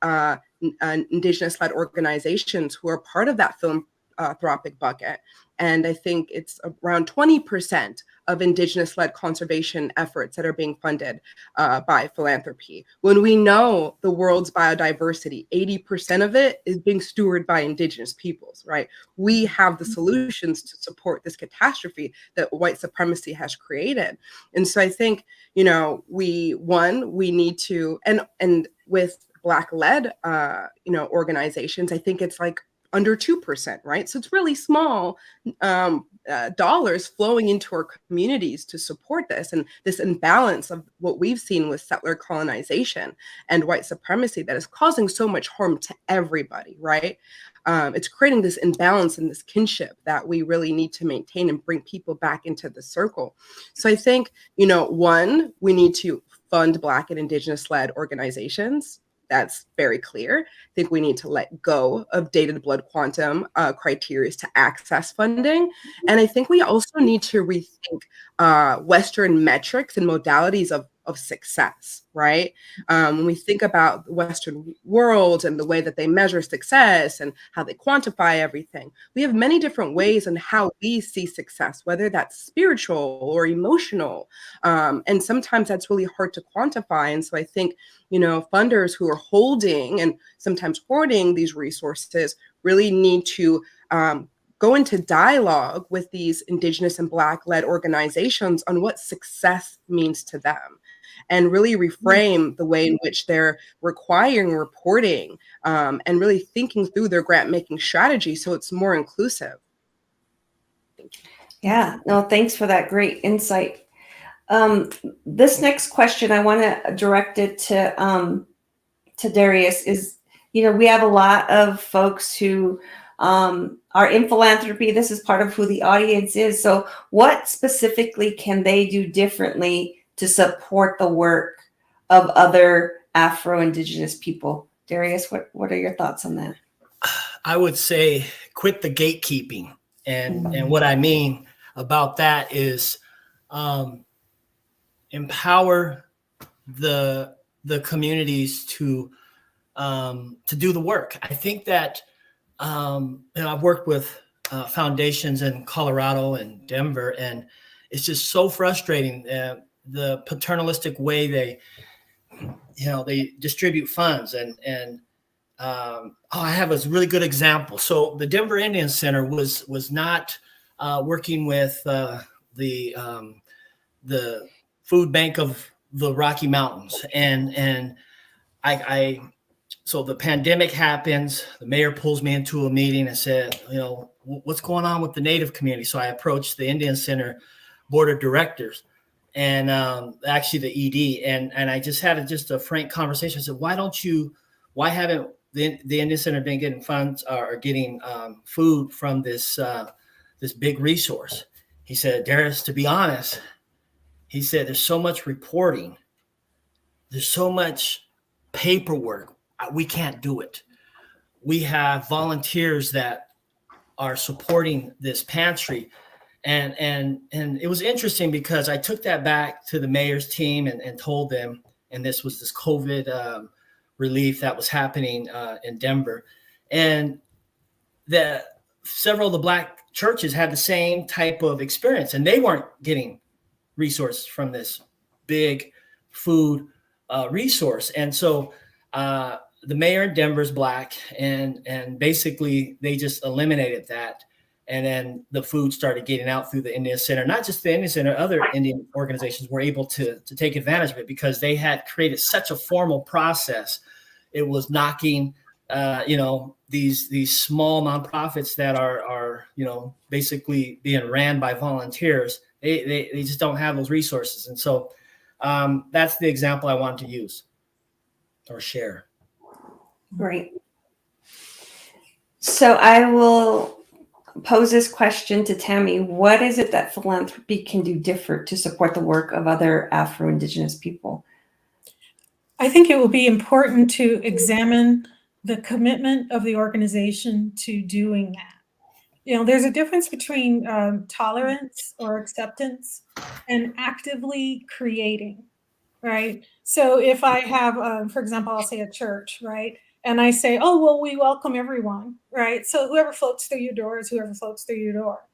Indigenous-led organizations who are part of that philanthropic bucket. And I think it's around 20% of Indigenous-led conservation efforts that are being funded by philanthropy. When we know the world's biodiversity, 80% of it is being stewarded by Indigenous peoples, right? We have the solutions to support this catastrophe that white supremacy has created. And so I think, we need to, and with Black-led, organizations, I think it's like under 2%, right? So it's really small dollars flowing into our communities to support this, and this imbalance of what we've seen with settler colonization and white supremacy that is causing so much harm to everybody, right? It's creating this imbalance and this kinship that we really need to maintain and bring people back into the circle. So I think, one, we need to fund Black and Indigenous-led organizations. That's very clear. I think we need to let go of dated blood quantum criteria to access funding. And I think we also need to rethink Western metrics and modalities of success, right? When we think about the Western world and the way that they measure success and how they quantify everything, we have many different ways on how we see success, whether that's spiritual or emotional. And sometimes that's really hard to quantify. And so I think, funders who are holding and sometimes hoarding these resources really need to go into dialogue with these Indigenous and Black-led organizations on what success means to them, and really reframe the way in which they're requiring reporting and really thinking through their grant-making strategy so it's more inclusive. Yeah, no, thanks for that great insight. This next question, I want to direct it to Darius. Is, we have a lot of folks who are in philanthropy. This is part of who the audience is. So what specifically can they do differently to support the work of other Afro-Indigenous people? Darius, what are your thoughts on that? I would say quit the gatekeeping. And what I mean about that is empower the communities to do the work. I think that I've worked with foundations in Colorado and Denver, and it's just so frustrating the paternalistic way they distribute funds and I have a really good example. So the Denver Indian Center was not working with the food bank of the Rocky Mountains, and I so the pandemic happens. The mayor pulls me into a meeting and said, what's going on with the Native community? So I approached the Indian Center board of directors and actually the ED, and I just had a frank conversation. I said, why haven't the Indian Center been getting funds or getting food from this big resource? He said, Darius, to be honest, he said, there's so much reporting. There's so much paperwork. We can't do it. We have volunteers that are supporting this pantry. And it was interesting because I took that back to the mayor's team and told them, and this was this COVID relief that was happening in Denver. And that several of the Black churches had the same type of experience, and they weren't getting resources from this big food resource. And so the mayor in Denver is Black, and basically they just eliminated that. And then the food started getting out through the Indian Center. Not just the Indian Center, other Indian organizations were able to take advantage of it because they had created such a formal process. It was knocking, these small nonprofits that are basically being ran by volunteers. They just don't have those resources. And so that's the example I wanted to use or share. Great. So I will pose this question to Tammi. What is it that philanthropy can do different to support the work of other Afro-Indigenous people? I think it will be important to examine the commitment of the organization to doing that. There's a difference between tolerance or acceptance and actively creating, right? So if I have, for example, I'll say a church, right? And I say, oh, well, we welcome everyone, right? So whoever floats through your door is whoever floats through your door.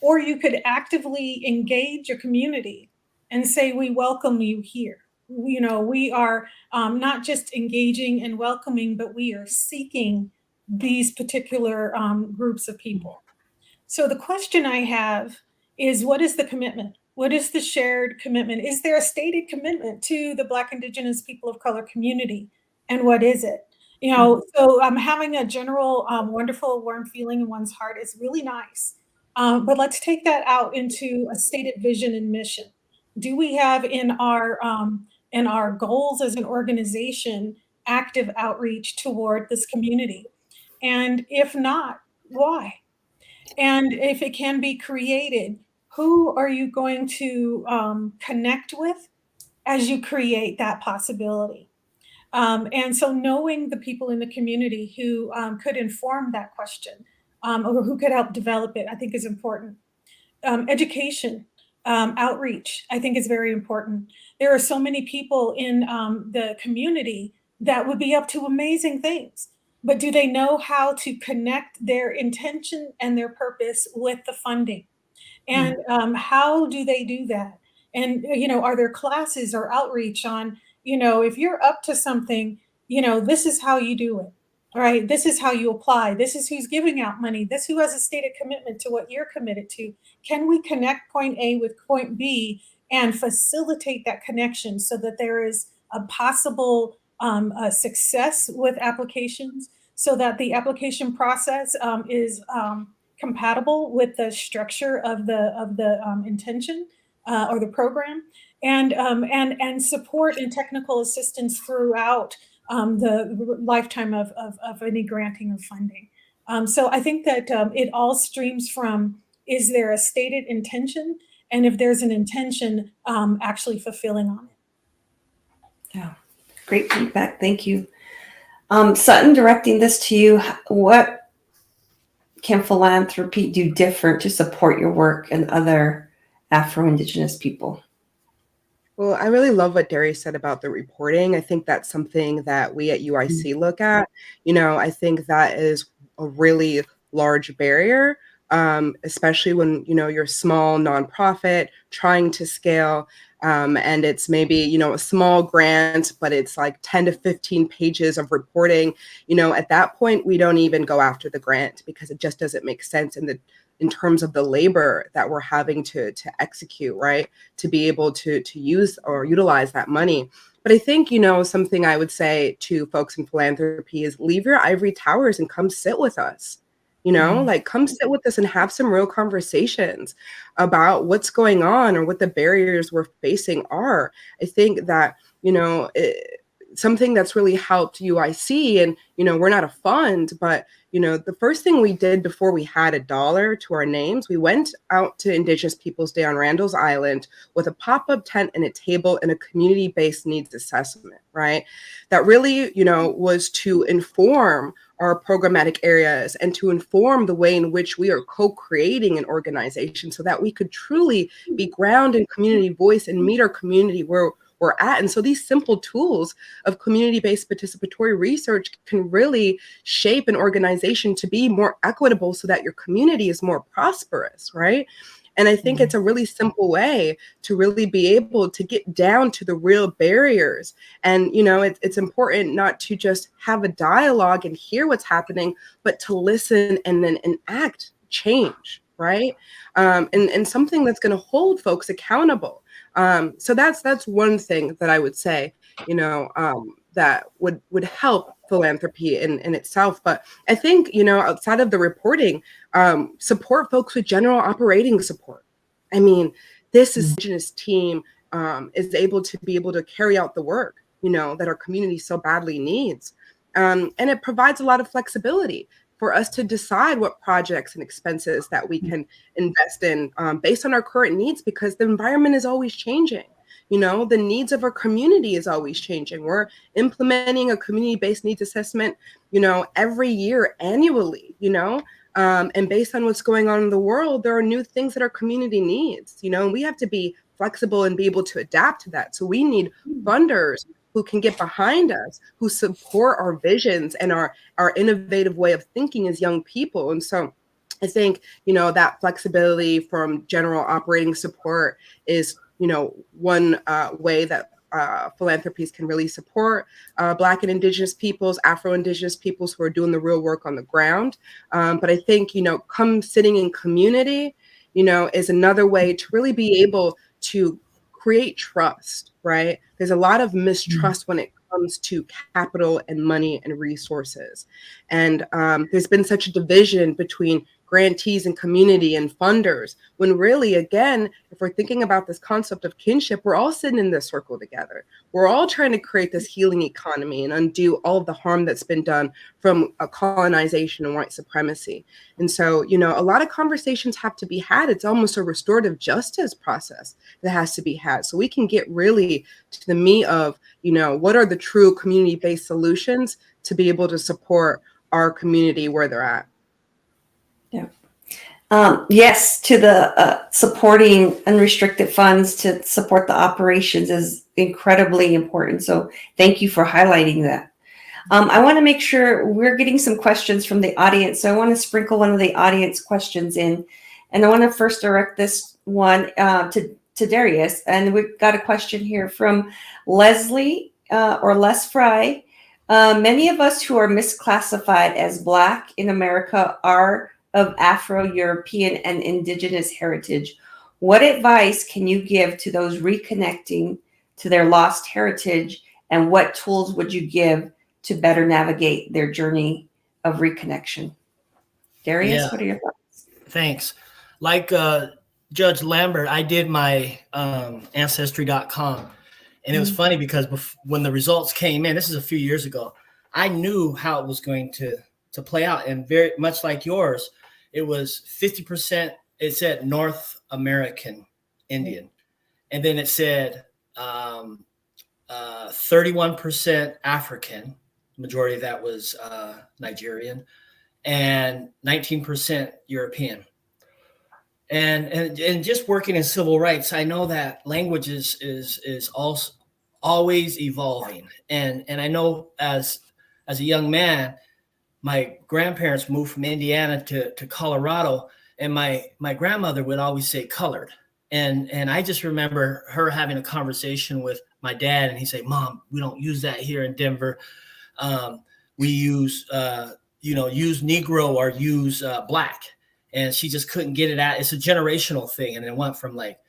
Or you could actively engage your community and say, we welcome you here. We are not just engaging and welcoming, but we are seeking these particular groups of people. So the question I have is, what is the commitment? What is the shared commitment? Is there a stated commitment to the Black, Indigenous, people of color community? And what is it? So having a general wonderful, warm feeling in one's heart is really nice. But let's take that out into a stated vision and mission. Do we have in our goals as an organization active outreach toward this community? And if not, why? And if it can be created, who are you going to connect with as you create that possibility? And so knowing the people in the community who could inform that question or who could help develop it, I think is important. Education, outreach, I think is very important. There are so many people in the community that would be up to amazing things, but do they know how to connect their intention and their purpose with the funding? And how do they do that? And, are there classes or outreach on, if you're up to something, this is how you do it, right? This is how you apply. This is who's giving out money. This who has a stated commitment to what you're committed to. Can we connect point A with point B and facilitate that connection so that there is a possible success with applications, so that the application process is compatible with the structure of the intention or the program, and support and technical assistance throughout the lifetime of any granting or funding. So I think that it all streams from, is there a stated intention? And if there's an intention, actually fulfilling on it. Yeah, great feedback. Thank you. Sutton, directing this to you, what can philanthropy do different to support your work and other Afro-Indigenous people? Well, I really love what Darius said about the reporting. I think that's something that we at UIC look at. I think that is a really large barrier, especially when, you're a small nonprofit trying to scale. And it's maybe, a small grant, but it's like 10 to 15 pages of reporting. At that point, we don't even go after the grant because it just doesn't make sense in terms of the labor that we're having to execute, right? To be able to use or utilize that money. But I think, something I would say to folks in philanthropy is leave your ivory towers and come sit with us. Like come sit with us and have some real conversations about what's going on or what the barriers we're facing are. I think that, something that's really helped UIC, and, we're not a fund, but, the first thing we did before we had $1 to our names, we went out to Indigenous Peoples Day on Randall's Island with a pop-up tent and a table and a community-based needs assessment, right? That really, was to inform our programmatic areas and to inform the way in which we are co-creating an organization so that we could truly be grounded in community voice and meet our community where we're at. And so these simple tools of community-based participatory research can really shape an organization to be more equitable so that your community is more prosperous, right? And I think it's a really simple way to really be able to get down to the real barriers. And, it's important not to just have a dialogue and hear what's happening, but to listen and then enact change, right? And something that's going to hold folks accountable. So that's one thing that I would say, that would help philanthropy in itself. But I think, outside of the reporting, support folks with general operating support. I mean, this Indigenous team is able to carry out the work, that our community so badly needs. And it provides a lot of flexibility for us to decide what projects and expenses that we can invest in based on our current needs, because the environment is always changing. The needs of our community is always changing. We're implementing a community-based needs assessment, every year annually, and based on what's going on in the world, there are new things that our community needs, and we have to be flexible and be able to adapt to that. So we need funders who can get behind us, who support our visions and our innovative way of thinking as young people. And so I think, that flexibility from general operating support is, one way that philanthropies can really support Black and Indigenous peoples, Afro-Indigenous peoples who are doing the real work on the ground. But I think, come sitting in community, is another way to really be able to create trust, right? There's a lot of mistrust when it comes to capital and money and resources. And there's been such a division between grantees and community and funders, when really, again, if we're thinking about this concept of kinship, we're all sitting in this circle together. We're all trying to create this healing economy and undo all of the harm that's been done from colonization and white supremacy. And so, a lot of conversations have to be had. It's almost a restorative justice process that has to be had. So we can get really to the meat of, what are the true community-based solutions to be able to support our community where they're at. Yeah. Yes, to the supporting unrestricted funds to support the operations is incredibly important. So thank you for highlighting that. I want to make sure we're getting some questions from the audience. So I want to sprinkle one of the audience questions in. And I want to first direct this one to Darius. And we've got a question here from Leslie or Les Fry. Many of us who are misclassified as Black in America are of Afro-European and Indigenous heritage. What advice can you give to those reconnecting to their lost heritage, and what tools would you give to better navigate their journey of reconnection? Darius, What are your thoughts? Thanks. Like Judge Lambert, I did my ancestry.com, and it was funny because when the results came in, this is a few years ago, I knew how it was going to play out, and very much like yours, it was 50%. It said North American Indian, and then it said 31% African. Majority of that was Nigerian, and 19% European. And just working in civil rights, I know that language is also always evolving, and I know as a young man, my grandparents moved from Indiana to Colorado, and my grandmother would always say colored. And I just remember her having a conversation with my dad, and he said, "Mom, we don't use that here in Denver. We use use Negro or use Black." And she just couldn't get it out. It's a generational thing, and it went from like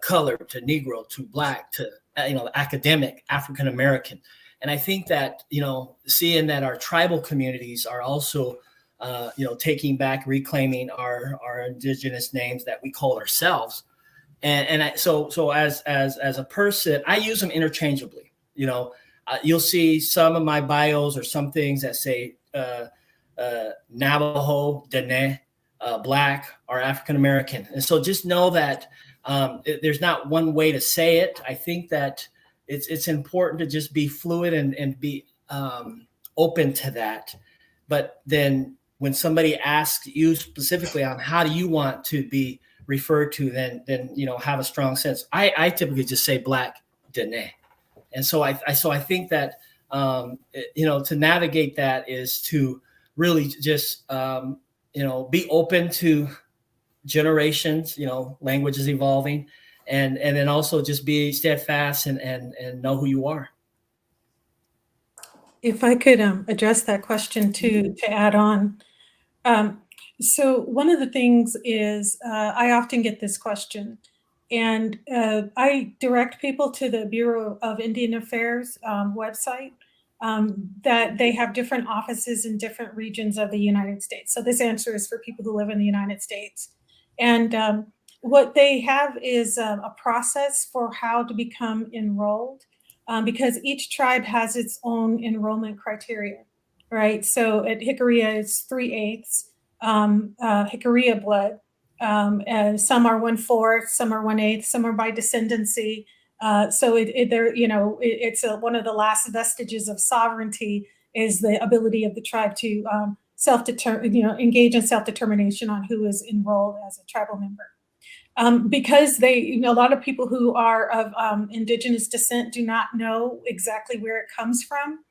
color to Negro to Black to academic African American. And I think that seeing that our tribal communities are also taking back, reclaiming our indigenous names that we call ourselves, so as a person, I use them interchangeably. You'll see some of my bios or some things that say Navajo, Dene, Black, or African American. And so just know that there's not one way to say it. I think that it's important to just be fluid and be open to that. But then when somebody asks you specifically on how do you want to be referred to, then have a strong sense. I typically just say Black, Dene. And so I think that to navigate that is to really just be open to generations. Language is evolving, and then also just be steadfast and know who you are. If I could address that question to add on. So one of the things is I often get this question, and I direct people to the Bureau of Indian Affairs website, that they have different offices in different regions of the United States. So this answer is for people who live in the United States. And what they have is a process for how to become enrolled, because each tribe has its own enrollment criteria, right? So at Jicarilla, it's 3/8 Jicarilla blood. Some are 1/4, some are 1/8, some are by descendancy. So it's one of the last vestiges of sovereignty is the ability of the tribe to engage in self-determination on who is enrolled as a tribal member. Because a lot of people who are of indigenous descent do not know exactly where it comes from.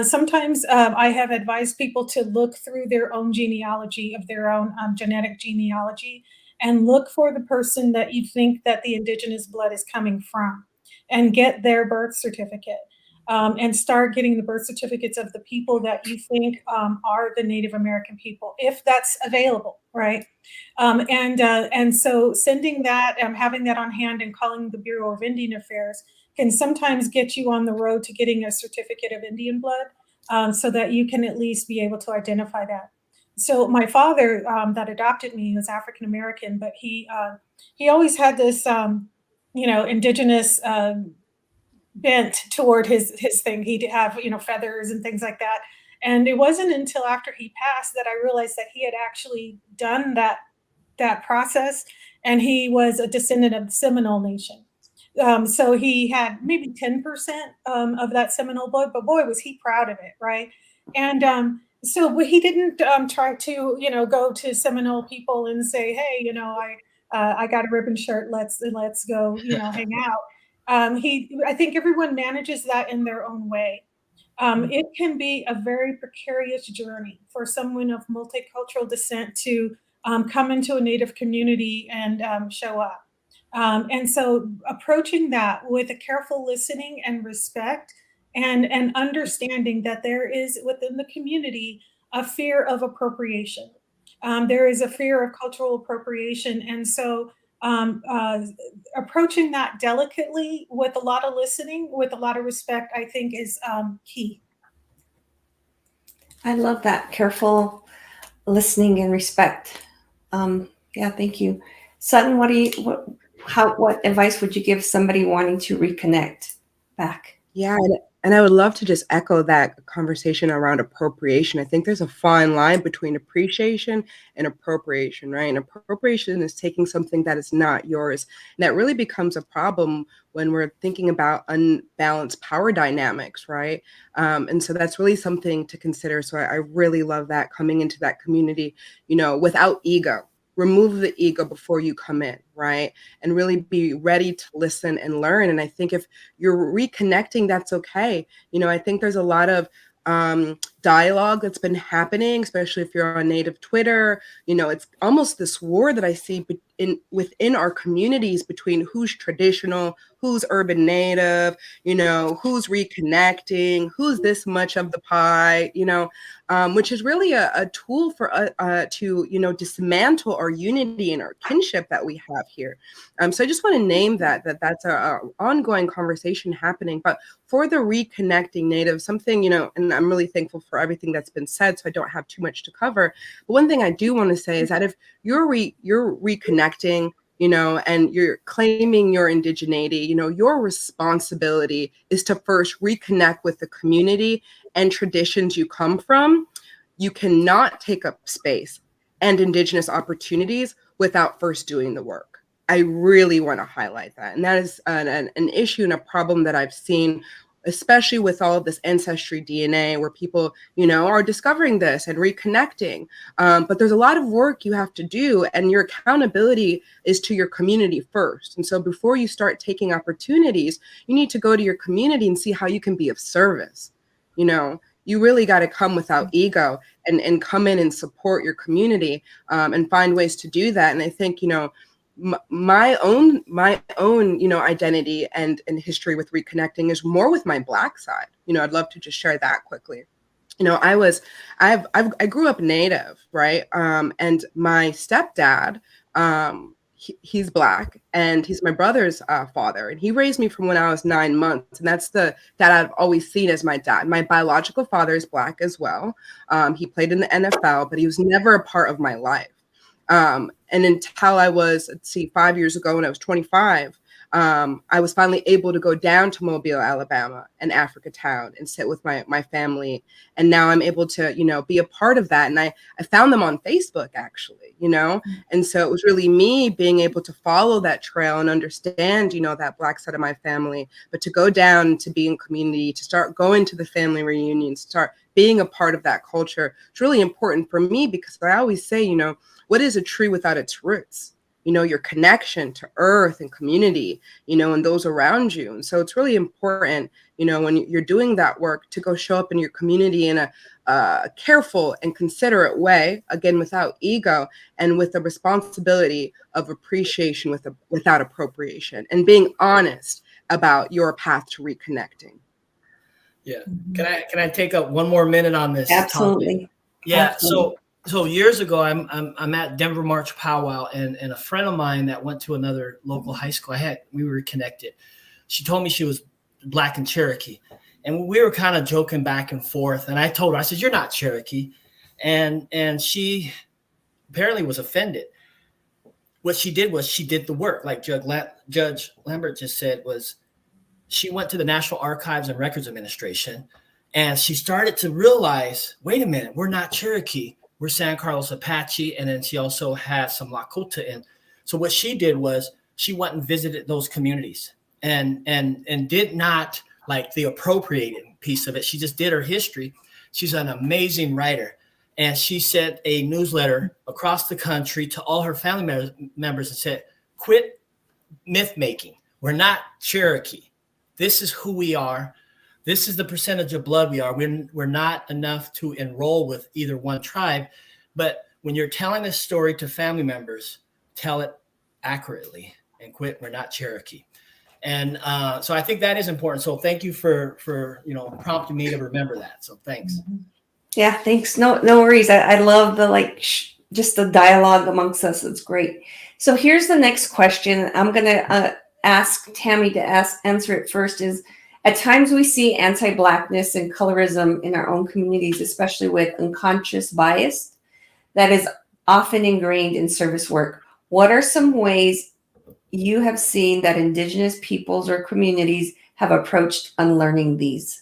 Sometimes I have advised people to look through their own genealogy of their own genetic genealogy and look for the person that you think that the indigenous blood is coming from and get their birth certificate. And start getting the birth certificates of the people that you think are the Native American people, if that's available, right? And so sending that, having that on hand and calling the Bureau of Indian Affairs can sometimes get you on the road to getting a certificate of Indian blood, so that you can at least be able to identify that. So my father that adopted me was African American, but he always had this indigenous bent toward his thing. He'd have feathers and things like that. And it wasn't until after he passed that I realized that he had actually done that process, and he was a descendant of the Seminole Nation. So he had maybe 10% of that Seminole blood, but boy, was he proud of it, right? And so he didn't try to go to Seminole people and say, hey, I got a ribbon shirt, let's go hang out. I think everyone manages that in their own way. It can be a very precarious journey for someone of multicultural descent to come into a Native community and show up. And so approaching that with a careful listening and respect and understanding that there is within the community a fear of appropriation. There is a fear of cultural appropriation. And so approaching that delicately with a lot of listening, with a lot of respect, I think is key. I love that careful listening and respect. Yeah, thank you. Sutton, what advice would you give somebody wanting to reconnect back? Yeah, and I would love to just echo that conversation around appropriation. I think there's a fine line between appreciation and appropriation, right? And appropriation is taking something that is not yours. And that really becomes a problem when we're thinking about unbalanced power dynamics, right? And so that's really something to consider. So I really love that, coming into that community, without ego. Remove the ego before you come in, right? And really be ready to listen and learn. And I think if you're reconnecting, that's okay. I think there's a lot of dialogue that's been happening, especially if you're on Native Twitter. It's almost this war that I see within our communities between who's traditional, who's urban Native, who's reconnecting, who's this much of the pie, which is really a tool for to dismantle our unity and our kinship that we have here. So I just want to name that's a ongoing conversation happening. But for the reconnecting Native, something, and I'm really thankful for everything that's been said, so I don't have too much to cover. But one thing I do want to say is that if you're reconnecting, and you're claiming your indigeneity, your responsibility is to first reconnect with the community and traditions you come from. You cannot take up space and Indigenous opportunities without first doing the work. I really want to highlight that. And that is an issue and a problem that I've seen, especially with all of this ancestry DNA, where people, are discovering this and reconnecting. But there's a lot of work you have to do, and your accountability is to your community first. And so before you start taking opportunities, you need to go to your community and see how you can be of service. You really got to come without ego and come in and support your community, and find ways to do that. And I think, my own identity and history with reconnecting is more with my Black side. I'd love to just share that quickly. I grew up Native, right? And my stepdad, he's Black, and he's my brother's father, and he raised me from when I was 9 months, and that's the dad I've always seen as my dad. My biological father is Black as well. He played in the NFL, but he was never a part of my life. And until I was, 5 years ago when I was 25, I was finally able to go down to Mobile, Alabama, and Africa Town, and sit with my family. And now I'm able to, be a part of that. And I found them on Facebook, actually, And so it was really me being able to follow that trail and understand, that Black side of my family, but to go down to be in community, to start going to the family reunions, start being a part of that culture. It's really important for me, because I always say, what is a tree without its roots? Your connection to earth and community, and those around you. And so it's really important, when you're doing that work, to go show up in your community in a careful and considerate way, again, without ego, and with the responsibility of appreciation without appropriation, and being honest about your path to reconnecting. Yeah. Can I take up one more minute on this Absolutely. topic? Yeah. Absolutely. So years ago, I'm at Denver March powwow, and a friend of mine that went to another local high school, we were connected. She told me she was Black and Cherokee, and we were kind of joking back and forth. And I told her, I said, "You're not Cherokee," and she apparently was offended. What she did was she did the work, like Judge Lambert just said. Was she went to the National Archives and Records Administration, and she started to realize, wait a minute, we're not Cherokee. We're San Carlos Apache, and then she also had some Lakota in. So what she did was she went and visited those communities and did not like the appropriating piece of it. She just did her history. She's an amazing writer, and she sent a newsletter across the country to all her family members and said, "Quit myth making. We're not Cherokee. This is who we are. This is the percentage of blood we are. We're not enough to enroll with either one tribe. But when you're telling this story to family members, tell it accurately and quit. We're not Cherokee." And so I think that is important. So thank you for prompting me to remember that. So thanks. Yeah, thanks. No worries. I love the just the dialogue amongst us. It's great. So here's the next question. I'm gonna ask Tammi to answer it first. Is at times we see anti-Blackness and colorism in our own communities, especially with unconscious bias that is often ingrained in service work. What are some ways you have seen that Indigenous peoples or communities have approached unlearning these?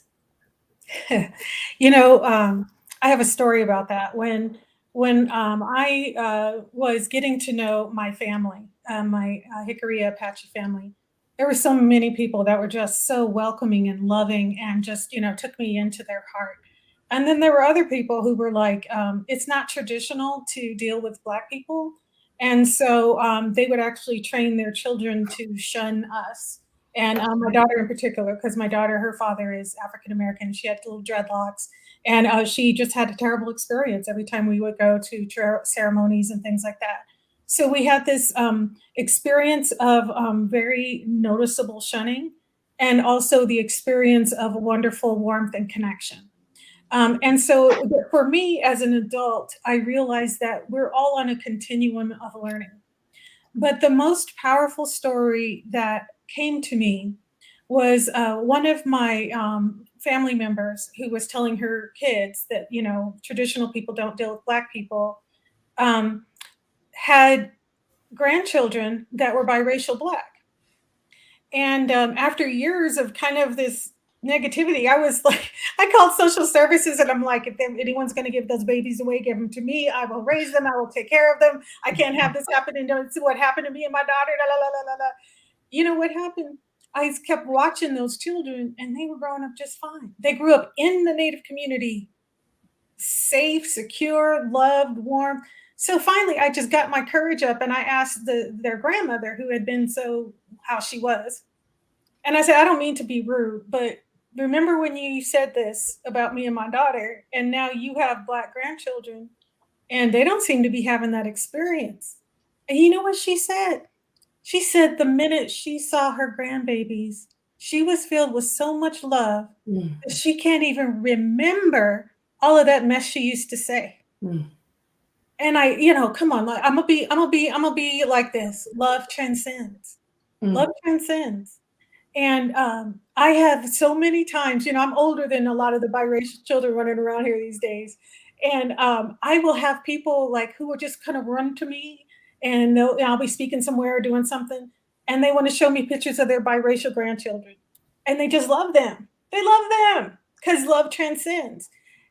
I have a story about that. When I was getting to know my family, my Jicarilla Apache family, there were so many people that were just so welcoming and loving and just, took me into their heart. And then there were other people who were like, it's not traditional to deal with Black people. And so they would actually train their children to shun us. And my daughter in particular, because my daughter, her father is African-American. She had little dreadlocks. And she just had a terrible experience every time we would go to ceremonies and things like that. So we had this experience of very noticeable shunning, and also the experience of wonderful warmth and connection. And so for me as an adult, I realized that we're all on a continuum of learning. But the most powerful story that came to me was one of my family members who was telling her kids that, you know, traditional people don't deal with Black people, had grandchildren that were biracial Black. And after years of kind of this negativity, I was like, I called social services and I'm like, if anyone's going to give those babies away, give them to me. I will raise them. I will take care of them. I can't have this happen. And don't see what happened to me and my daughter. La, la, la, la, la. You know what happened? I kept watching those children and they were growing up just fine. They grew up in the Native community, safe, secure, loved, warm. So finally, I just got my courage up and I asked their grandmother, who had been how she was. And I said, I don't mean to be rude, but remember when you said this about me and my daughter, and now you have Black grandchildren and they don't seem to be having that experience. And you know what she said? She said the minute she saw her grandbabies, she was filled with so much love that she can't even remember all of that mess she used to say. And I, you know, come on, I'm gonna be like this. Love transcends. Love transcends. And I have so many times, you know, I'm older than a lot of the biracial children running around here these days. And I will have people like who will just kind of run to me and I'll be speaking somewhere or doing something. And they want to show me pictures of their biracial grandchildren. And they just love them. They love them because love transcends.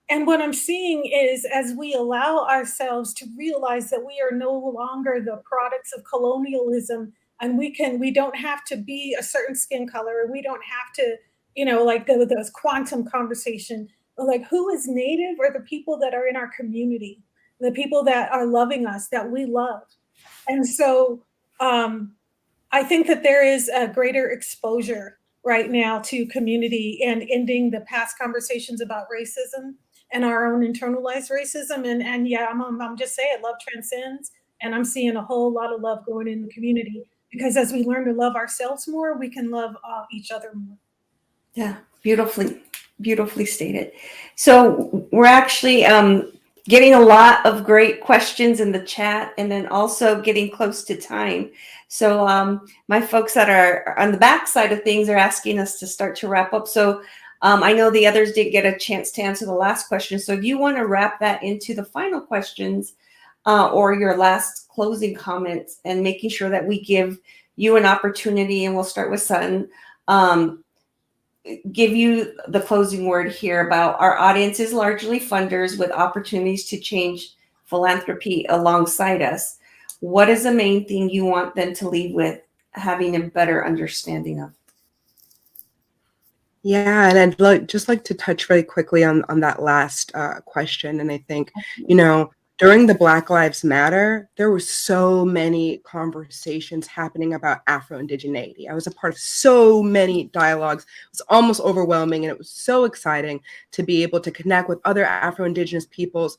And what I'm seeing is as we allow ourselves to realize that we are no longer the products of colonialism, and we don't have to be a certain skin color, we don't have to, you know, like those quantum conversation, like who is Native are the people that are in our community, the people that are loving us, that we love. And so I think that there is a greater exposure right now to community and ending the past conversations about racism and our own internalized racism. And yeah, I'm just saying love transcends, and I'm seeing a whole lot of love going in the community. Because as we learn to love ourselves more, we can love each other more. Yeah, beautifully stated. So we're actually getting a lot of great questions in the chat, and then also getting close to time. So my folks that are on the back side of things are asking us to start to wrap up. So I know the others didn't get a chance to answer the last question. So if you want to wrap that into the final questions, or your last closing comments, and making sure that we give you an opportunity, and we'll start with Sutton, give you the closing word here about our audience is largely funders with opportunities to change philanthropy alongside us. What is the main thing you want them to leave with having a better understanding of? Yeah, and I'd just like to touch very quickly on that last question. And I think, you know, during the Black Lives Matter, there were so many conversations happening about Afro-Indigeneity. I was a part of so many dialogues. It was almost overwhelming, and it was so exciting to be able to connect with other Afro-Indigenous peoples.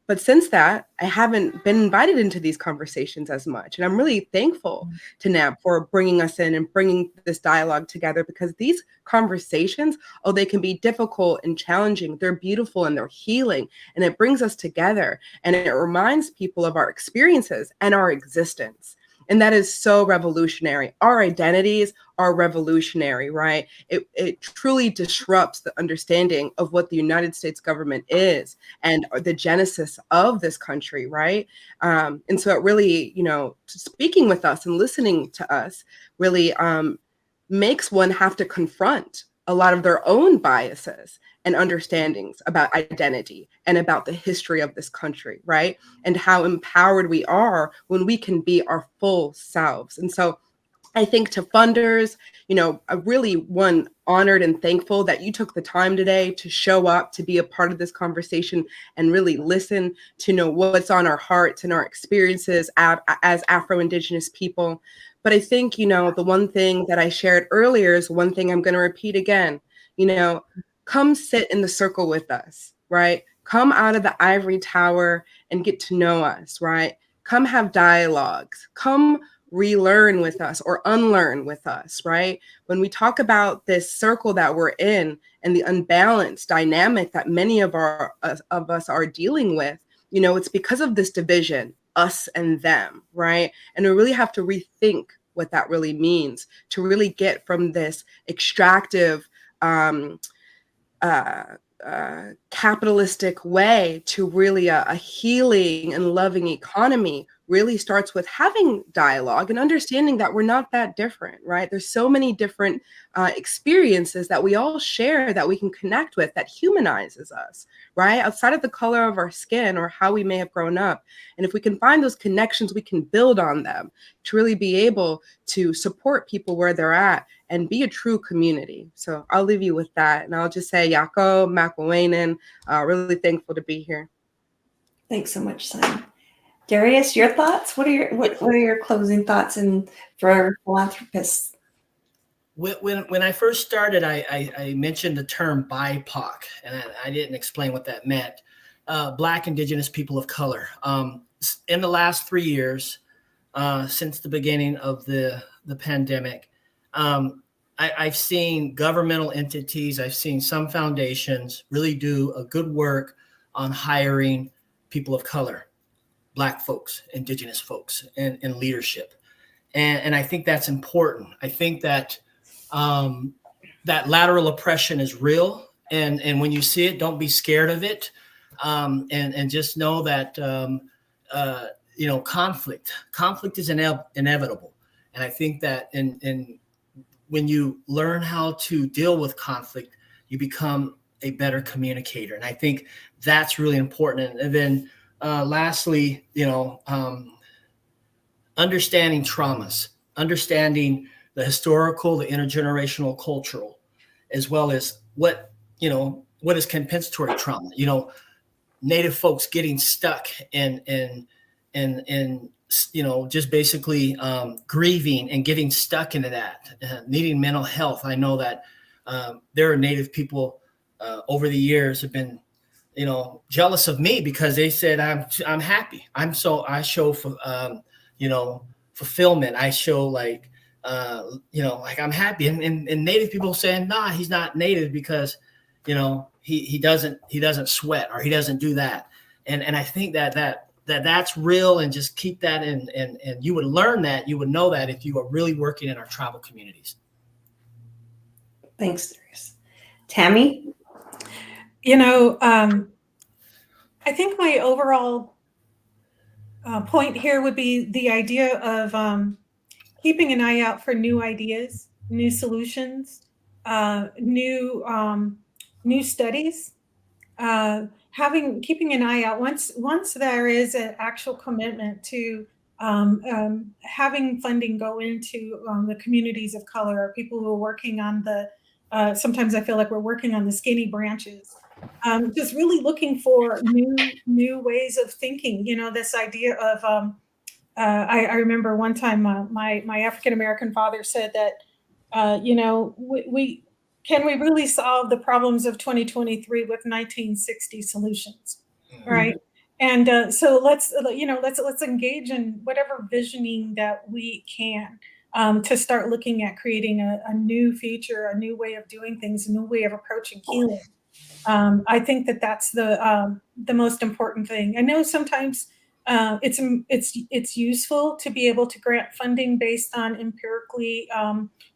But since that, I haven't been invited into these conversations as much. And I'm really thankful to NAB for bringing us in and bringing this dialogue together, because these conversations, they can be difficult and challenging. They're beautiful and they're healing, and it brings us together, and it reminds people of our experiences and our existence. And that is so revolutionary. Our identities are revolutionary, right? It truly disrupts the understanding of what the United States government is and the genesis of this country, right? And so it really, you know, speaking with us and listening to us really makes one have to confront a lot of their own biases and understandings about identity and about the history of this country, right? And how empowered we are when we can be our full selves. And so I think to funders, I really honored and thankful that you took the time today to show up, to be a part of this conversation and really listen to know what's on our hearts and our experiences as Afro-Indigenous people. But I think, the one thing that I shared earlier is one thing I'm going to repeat again, come sit in the circle with us, right? Come out of the ivory tower and get to know us, right? Come have dialogues, come relearn with us or unlearn with us, right? When we talk about this circle that we're in and the unbalanced dynamic that many of us are dealing with, it's because of this division, us and them, right? And we really have to rethink what that really means to really get from this extractive, capitalistic way to really a healing and loving economy really starts with having dialogue and understanding that we're not that different, right? There's so many different experiences that we all share that we can connect with that humanizes us, right? Outside of the color of our skin or how we may have grown up. And if we can find those connections, we can build on them to really be able to support people where they're at and be a true community. So I'll leave you with that. And I'll just say, Yako, Makwenen, really thankful to be here. Thanks so much, Simon. Darius, your thoughts? What are your closing thoughts and for philanthropists? When I first started, I mentioned the term BIPOC, and I didn't explain what that meant. Black, Indigenous, people of color. In the last 3 years, since the beginning of the pandemic, I've seen governmental entities, I've seen some foundations really do a good work on hiring people of color, Black folks, Indigenous folks in leadership. And I think that's important. I think that that lateral oppression is real. And when you see it, don't be scared of it. And just know that, conflict is inevitable. And I think that when you learn how to deal with conflict, you become a better communicator. And I think that's really important. And then lastly, understanding traumas, understanding the historical, the intergenerational, cultural, as well as what is compensatory trauma. Native folks getting stuck in just basically grieving and getting stuck into that, needing mental health. I know that there are Native people over the years have been, jealous of me because they said I'm happy. I show fulfillment. I show like I'm happy. And Native people saying, nah, he's not Native because, he doesn't sweat or he doesn't do that. And I think that's real, and just keep that and you would learn that, you would know that if you are really working in our tribal communities. Thanks, Darius. Tammi? I think my overall point here would be the idea of keeping an eye out for new ideas, new solutions, new studies. Keeping an eye out once there is an actual commitment to having funding go into the communities of color, or people who are working on sometimes I feel like we're working on the skinny branches. Just really looking for new ways of thinking. This idea of I remember one time my African American father said that we can we really solve the problems of 2023 with 1960 solutions, right? And so let's engage in whatever visioning that we can to start looking at creating a new future, a new way of doing things, a new way of approaching healing. I think that's the most important thing. I know sometimes it's useful to be able to grant funding based on empirically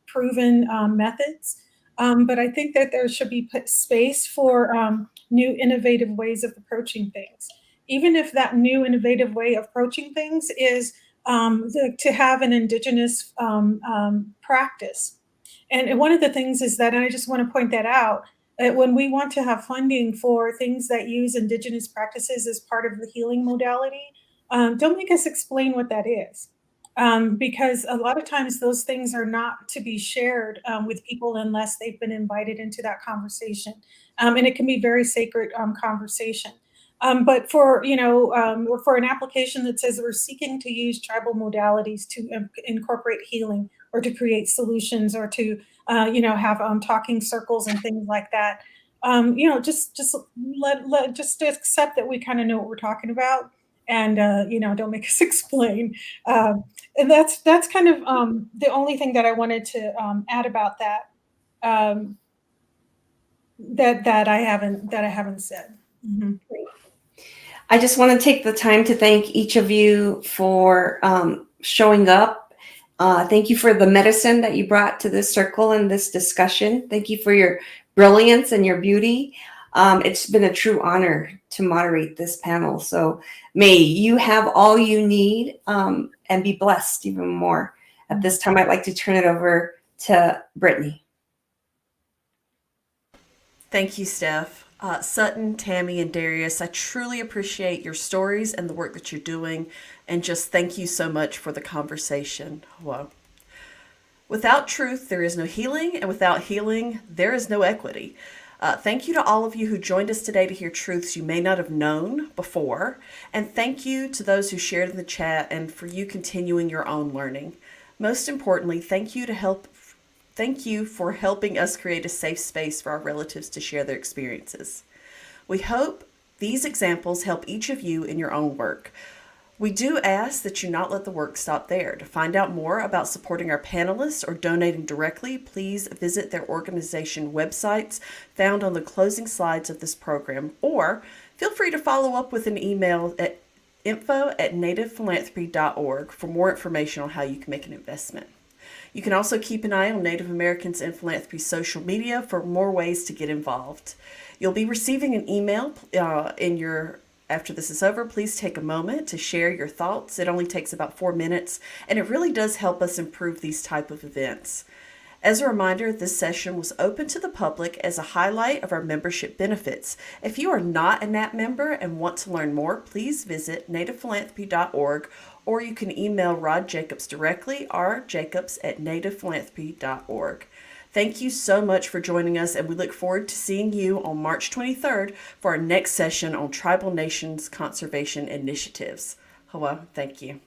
proven methods. But I think that there should be space for new innovative ways of approaching things. Even if that new innovative way of approaching things is to have an Indigenous practice. And one of the things is that, and I just want to point that out, that when we want to have funding for things that use Indigenous practices as part of the healing modality, don't make us explain what that is. because a lot of times those things are not to be shared with people unless they've been invited into that conversation. And it can be very sacred conversation. But for, for an application that says we're seeking to use tribal modalities to incorporate healing or to create solutions or to, have talking circles and things like that, just just accept that we kind of know what we're talking about, and don't make us explain. And that's kind of the only thing that I wanted to add about that, um, that I haven't said. Mhm. I just want to take the time to thank each of you for showing up. Thank you for the medicine that you brought to this circle and this discussion. Thank you for your brilliance and your beauty. It's been a true honor to moderate this panel. So may you have all you need and be blessed even more. At this time, I'd like to turn it over to Brittany. Thank you, Steph. Sutton, Tammi, and Darius, I truly appreciate your stories and the work that you're doing, and just thank you so much for the conversation. Wow. Without truth, there is no healing, and without healing, there is no equity. Thank you to all of you who joined us today to hear truths you may not have known before, and thank you to those who shared in the chat and for you continuing your own learning. Most importantly, thank you for helping us create a safe space for our relatives to share their experiences. We hope these examples help each of you in your own work. We do ask that you not let the work stop there. To find out more about supporting our panelists or donating directly, please visit their organization websites found on the closing slides of this program, or feel free to follow up with an email at info@nativephilanthropy.org for more information on how you can make an investment. You can also keep an eye on Native Americans in Philanthropy social media for more ways to get involved. You'll be receiving an email after this is over. Please take a moment to share your thoughts. It only takes about 4 minutes, and it really does help us improve these type of events. As a reminder, this session was open to the public as a highlight of our membership benefits. If you are not a NAP member and want to learn more, please visit nativephilanthropy.org, or you can email Rod Jacobs directly, rjacobs@nativephilanthropy.org. Thank you so much for joining us, and we look forward to seeing you on March 23rd for our next session on Tribal Nations Conservation Initiatives. Hello, thank you.